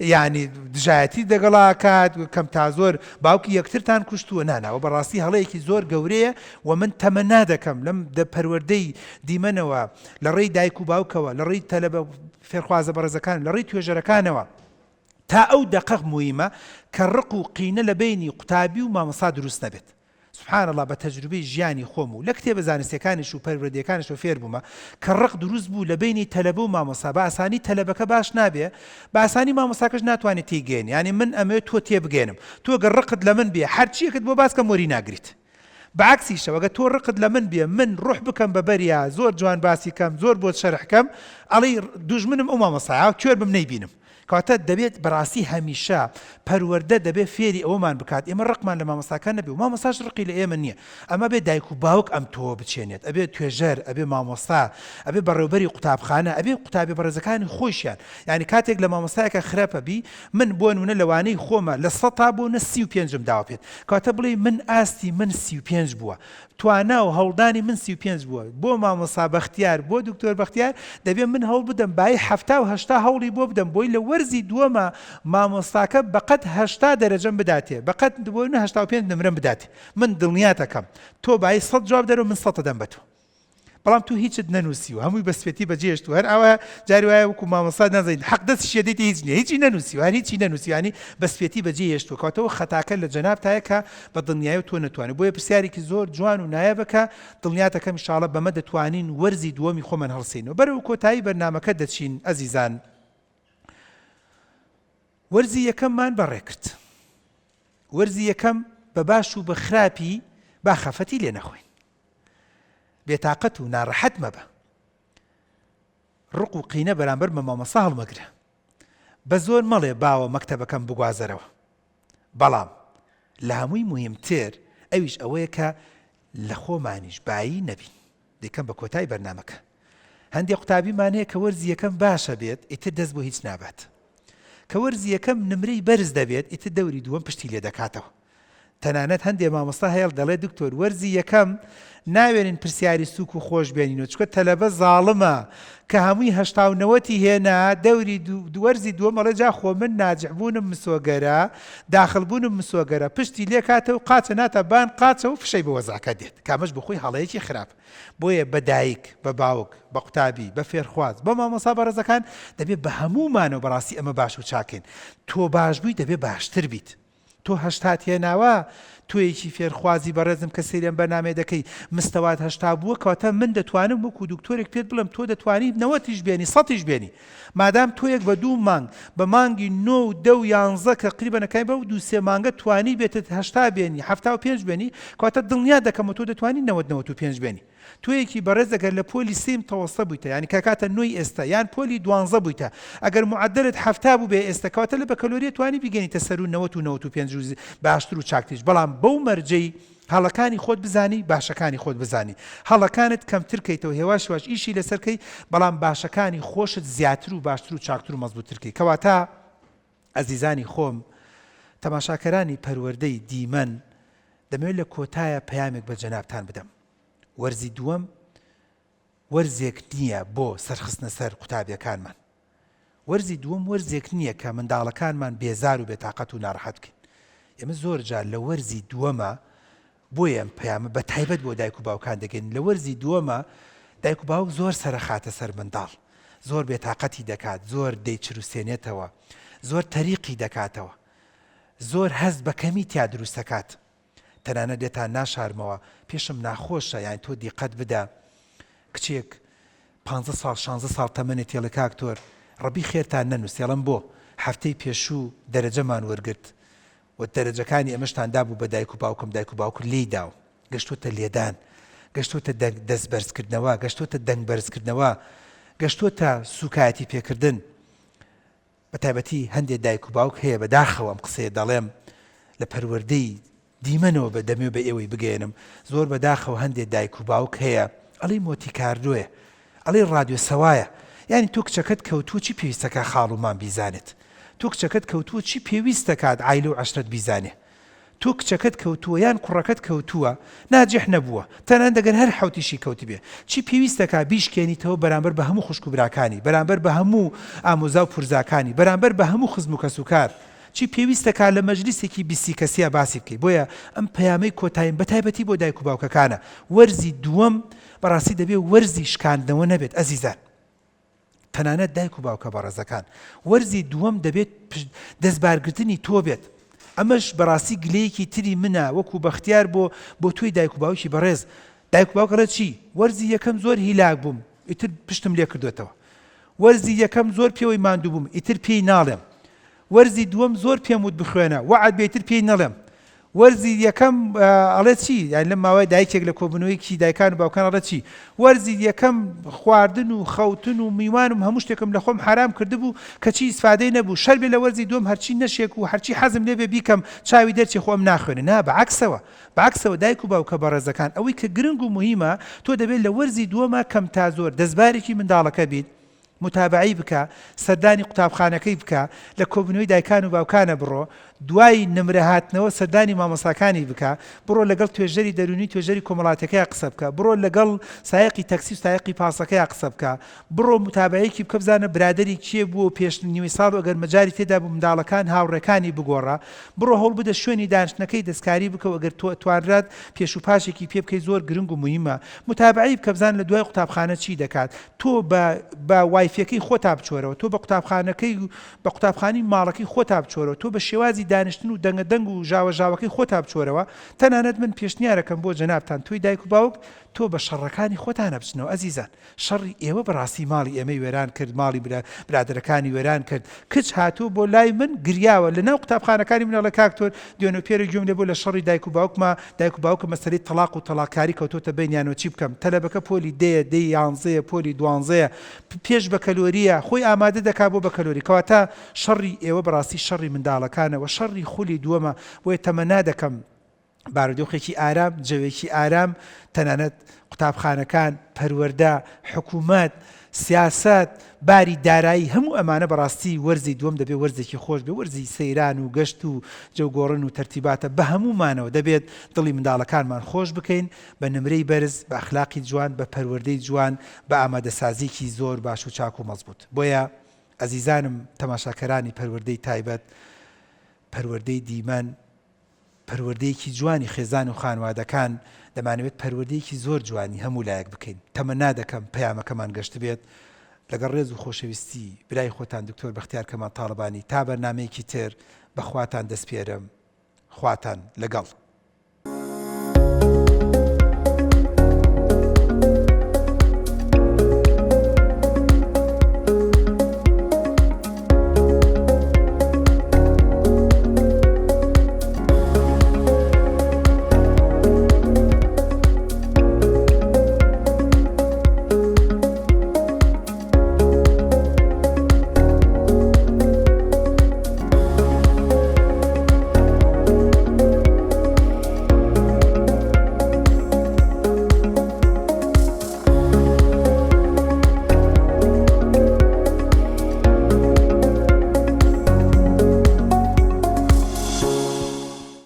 یعنی دژایەتی دەگەڵا کات کەم تا زۆر باوکی یەکترتان کوشتووە ناناوە بەڕاستی هەڵەیەکی زۆر گەورەیە و من تەمە نادەکەم لەم پەروەردەی دیمەنەوە لە ڕێی دایک و باوکەوە لە ڕێی تەلەبە فێرخوازە بەڕێزەکان لە ڕێی توێژەرەکانەوە تا ئەو دەقەق موهیمە کە ڕق و قینە لە بینی قوتابی و مامۆستا دروست نەبێت. سبحان الله بە تەجروبەی ژیانی خۆم و لە کتێبە زانستیەکانیش و پەروەردەیەکانیش فێر بوومە کە ڕق دروست بوو لە بینی تەلەبە و مامۆستا بە ئاسانی تەلەبەکە باش نابێ بە ئاسانی مامۆستاکەش ناتوانێت تێگەێنی، یعنی من ئەمەوێت تۆ تێبگەێنم، تۆ گە ڕقت لە من بێ هەرچیەکت بۆ باس کەم وەری ناگریت. بەعکسیشەوە ئەگە تۆ ڕقت لە من بێ من ڕوح بکەم بە بەریا زۆر جوان باسی کەم زۆر بۆت شەرحکەم ئەڵێ دوژمنم ئەو مامۆستایە کوێر بم نەیبینم. کاتە دەبێت بەڕاستی هەمیشە پەروەردە دەبێت فێری ئەومان بکات ئێمە ڕقمان لە مامۆستاکان نەبێ و مامۆستاش ڕقی لە ئێمە نییە، ئەمە بێت دایک و باوک ئەم تۆ بچێنێت، ئەبێت توێژەر، ئەبێ مامۆستا، ئەبێ بەڕێوەبەری قوتابخانە، ئەبێ قوتابی بەڕێزەکانی خۆشیان، یعنی کاتێک لە مامۆستایەکە خراپە بی من بۆ نمونە لەوانەی خۆمە لە 100 بۆ نە 35م داوا پێت، کاتە بڵێ من ئاستی من 35 بووە، توانا و هەوڵدانی من 35 بووە، بۆ مامۆستا بەختیار بۆ دکتۆر بەختیار دەبێت من هەوڵ بدەم بای 70 و 80 هەوڵی بۆ بدەم بۆی لە وەرزی دووەمە مامۆستاکە بەقەت 80 دەرەجەم بداتێ، بەقەت بۆ 85 نمرەم بداتێ، من دڵنیاتەکەم تۆ بای 100 جواب دەرەوە من 100 دەم بە تۆ، بەڵام تو هیچت نەنووسیوە هەمووی بەسپێتی بەجێشت و هەر ئەوە جاری وایە وەکو مامۆستا نازانین حەق دەست شێدەیت هیچ نییە، هیچی نەنووسیوە هەر هیچی نەنووسیوانی بەسپێتی بەجێهێشتووە، کاتەوە خەتاکە لە جەناب تایەکە بە دڵنیایی تۆ نەتوانێت، بۆیە پرسیارێکی زۆر جوان و نایابەکە دڵنیاتەکەم ئینشاڵڵا بەمە دەتوانین وەرزی دووەمی خۆمان هەڵسێنەوە. بەرەو کۆتایی بەرنامەکە دەچین ئەزیزان. وەرزی یەکەممان بەڕێ کرد، وەرزی یەکەم بە باش و بە خراپی با خەفەتی لێ نەخۆین، بێتاقەت و ناڕەحەت مەبە، ڕق و قینە بەرامبەر بە مامۆستا هەڵمەگرە، بە زۆر مەڵێ باوە مەکتەبەکەم بگوازەرەوە، بەڵام لە هەمووی مهمتر ئەویش ئەوەیە کە لە خۆمانیش بایی نەبین. دەکەم بە کۆتایی بەرنامەکە هەندێک قوتابیمان هەیە کە وەرزی یەکەم باشە بێت ئیتر دەست بۆ هیچ نابات، کە وەرزی یەکەم نمرەی بەرز دەبێت ئیتر دەوری دووەم پشتی لێ دەکاتەوە. تەنانەت هەندێک مامۆستا هەیە دەڵێ دکتۆر وەرزی یەکەم ناوێنین پرسیاری سووک و خۆش بێنینەوە چکە تەلەبە زاڵمە کە هەمووی 89 هێنا دەوری وەرزی دووەم ئەڵێ جا خۆ من ناجحبوونم مسۆگەرە داخلبوونم مسۆگەرە پشتی لێ کاتەوە قاچە ناتە بان قاچە و فشەی بە وەزاکە دێت، کامەش بخۆی هەڵەیەکی خراپ. بۆیە بە دایک بە باوک بە قوتابی بە فێرخواز بە مامۆستا بەڕێزەکان دەبێت بە هەموومانەوە بەڕاستی ئەمە باش و چاکەین، تۆ باش بووی دەبێت باشتر بیت، تۆ 80 هێناوە تۆیەکی فێرخوازی بەڕێزم کە سەیرم بەنامێ دەکەی مستەوات 80 بووە کەواتە من دەتوانم وەکو دکتۆرێک پێت بڵم تۆ دەتوانی 90 بێنی 100 بێنی، مادام تۆیەک بە 2 مانگ بە مانگی 9 10 و 11 کە قریبەنەکەی بە 2-3 مانگە توانی بێتت 80 بێنی 75 بێنی کەواتە دڵنیا دەکەم تۆ دەتوانی 90-95 بێنی. تویەکی بەڕێز ئەگەر لە پۆلی 3 تەوەسە بوویتە یعنی کاکاتە 9 ئێستا یان پۆلی 12 بوویتە ئەگەر معدلت 70 بوو بێ ئێستا کەواتە لە بەکەلۆریە توانی بیگەنیتە سەر و 90-95 باشتر و چاکتیش، بەڵام بەو مەرجەی هەڵەکانی خۆت بزانی باشەکانی خۆت بزانی، هەڵەکانت کەمتر کەیتەوە هێواش واش ئیشی لەسەرکەی، بەڵام باشەکانی خۆشت زیاتر و باشتر و چاکتر و مەزبوطترکەی. کەواتە ئەزیزانی خۆم تەماشاکەرانی پەروەردەی دیمەن دەمەوێت لە کۆتایە پەیامێک بە جەنابتان بدەم. وەرزی دووەم وەرزێک نییە بۆ سەرخستنە سەر قوتابیەکانمان، وەرزی دووەم وەرزێک نییە کە منداڵەکانمان بێزار و بێتاقەت و ناڕەحەت بکەین. ئێمە زۆر جار لە وەرزی دووەمە بۆیە ئەم پەیامە بە تایبەت بۆ دایک و باوکان دەگەین، لە وەرزی دووەمە دایک و باوک زۆر سەرخاتە سەر منداڵ، زۆر بێتاقەتی دەکات، زۆر دەیچروسێنێتەوە، زۆر تەریقی دەکاتەوە، زۆر هەست بە کەمی تیا دروست دەکات، تەنانەت دێتان ناشارمەوە پێشم ناخۆشە یان تۆ دیقەت بدە کچێک 15 ساڵ 16 ساڵ تەمەنێت تێڵە کاکتۆر ڕەبی خێرتان نەنووسێڵم بۆ هەفتەی پێشوو دەرەجەمان وەرگرت و دەرەجەکانی ئەمەشتاندا بوو بە دایک و باوکم، دایک و باوکم لێیدا و گەشتۆتە لێدان، گەشتۆتە دەست بەرزکردنەوە، گەشتۆتە دەنگ بەرزکردنەوە، گەشتۆتە سوکایەتی پێکردن. بە تایبەتی هەندێک دایک و باوک هەیە بەداخەوە ئەم قسەیە دەڵێم لە پەروەردەی دیمەنەوە بە دەمێ بە ئێوەی بگەێنم، زۆر بەداخەوە هەندێک دایک و باوک هەیە ئەڵێ مۆتی کاردۆیە، ئەڵێ ڕادیۆ سەوایە، یعنی تۆ کچەکەت کەوتووە چی پێویستەکە خاڵومان بیزانێت تۆ کچەکەت کەوتووە چی پێویستەکات عیلە و عەشرەت بیزانێ تۆ کچەکەت کەوتووە یان کوڕەکەت کەوتووە ناجح نەبووە تەنان دەگەر هەر حوتیشی کەوت بێ چی پێویستەکە بیشکێنیتەوە بەرامبەر بە هەموو خوشک و براکانی بەرامبەر بە هەموو ئامۆزا و پورزاکانی بەرامبەر بە هەموو خزم و کەسوکار چی پێویستەکە لە مەجلیسێکی بیستی کەسیە باسی بکەیت بۆیە ئەم پەیامەی کۆتاییم بەتایبەتی بۆ دایک و باوکەکانە وەرزی دووەم بەڕاستی دەبێ وەرزی شکاندنەوە نەبێت ئەزیزان تەنانەت دایک و باوکە بەڕێزەکان وەرزی دووەم دەبێت دەستبارگرتنی تۆ بێت ئەمەش بەڕاستی گلەیەکی تری منە وەکو بەختیار بۆ توی دایک و باوکی بەڕێز دایک و باوکەڵێ چی وەرزی یەکەم زۆر هیلاک بووم ئیتر پشتم لێ کردوێتەوە وەرزی یەکەم زۆر پێوەی ماندوو بووم ئیتر پێی ناڵێم وەرزی دووەم زۆر پێم وت بخوێنە وعد بێتر پێی نەڵێم وەرزی یەکەم ئەڵێ چی یان لەم ماوەی دایکێک لە کۆبوونەوەیکی دایکان و باوکان ئەڵێ چی وەرزی یەکەم خواردن و خەوتن و میوانم هەموو شتێکم لە خۆم حرام کردبوو کەچی ئیسفادەی نەبوو شەر بێ لە وەرزی دووەم هەرچی نەشێک و هەرچی حەزم لێ بێ بیکەم چاوی دەرچی خۆم ناخوێنە نا بەعەکسەوە دایک و باوکە بەڕێزەکان ئەوەی کە گرنگ و مهمە تۆ دەبێت لە وەرزی دووەمە کەم تا زۆر دەستبارێکی منداڵەکە بیت متابعی بکە سەردانی قوتابخانەکەی بکە لە کۆبوونەوەی دایکان و باوکانە بڕۆ دوای نمرە هاتنەوە سەردانی مامۆساکانی بکە بڕۆ لەگەڵ توێژەری دەرونی توێژەری کۆمەڵاتەکەی قسە بکە بڕۆ لەگەڵ سایقی تەکسی و سایقی پاسەکەی قسە بکە بڕۆ متابعەیەکی بکە بزانە برادری کێ بووە پێش نیوەی ساڵ ئەگەر مەجاری تێدا بوو منداڵەکان هاوڕێکانی بگۆڕە بڕۆ هەوڵ بدە شوێنی دانیشتنەکەی دەستکاری بکە ئەگەر توانرات پێش و پاشێکی پێ بکەی زۆر گرنگ و مهمە متابعی بکە بزان لە دوای قوتابخانە چی دەکات تۆ بە وایفەکەی خۆتا بچۆرەوە تۆ بە قوتابخانەکەی بە قوتابخانی ماڵەکەی خۆتا بچۆرەوە تۆ بە شێوازی دانیشتن و دەنگەدەنگ و ژاوەژاوەکەی خۆتا بچۆرەوە تەنانەت من پێشنیارەکەم بۆ جەنابتان توی دایک و باوک تۆ بە شەڕەکانی خۆتانە بچنەوە ئەزیزان شەڕی ئێوە بەڕاستی ماڵی ئێمەی وێران کرد ماڵی برادەرەکانی وێران کرد کچ هاتوو بۆ لای من گریاوە لەناو قوتابخانەکانی منەڵە کاکتۆر دوێنە پێرە گوێم لێ بۆ لە شەڕی دایک و باوکە مەسەلەی تەلاق و تەلاقکاری کەوتۆتە بینیانەوە چی بکەم تەلەبەکە پۆلی دەی یانزەیە پۆلی دوانزەیە پێش بەکەلۆریە خۆی ئامادە دەکا بۆ بەکەلۆری کەواتە شەڕی ئێوە بەڕاستی شەڕی منداڵەکانەوە شەڕی خولی دووەمە بۆیە تەمەنا دەکەم بارودۆخێکی ئارام جەوێکی ئارام تەنانەت قوتابخانەکان پەروەردە حکوومەت سیاست باری دارایی هەموو ئەمانە بەڕاستی وەرزی دووەم دەبێت وەرزێکی خۆش بێ وەرزی سەیران و گەشت و جێوگۆڕن و تەرتیباتە بە هەمومانەوە دەبێت دڵی منداڵەکانمان خۆش بکەین بە نمرەی بەرز بە ئەخلاقی جوان بە پەروەردەی جوان بە ئامادەسازیکی زۆر باش و چاک و مەزبوط بۆیە ئەزیزانم تەماشاکەرانی پەروەردەی تایبەت پەروەردەی دیمەن پەروەردەیەکی جوانی خێزان و خانوادەکان دەمانەوێت پەروەردەیەکی زۆر جوانی هەموو لایەک بکەین تەمەنا دەکەم پەیامەکەمان گەشت بێت لەگەڵ ڕێز و خۆشەویستی برای خۆتان دکتۆر بەختیار کەمال تاڵبانی تا بەرنامەیەکی تر بەخواتان دەسپێرم خواتان لەگەڵ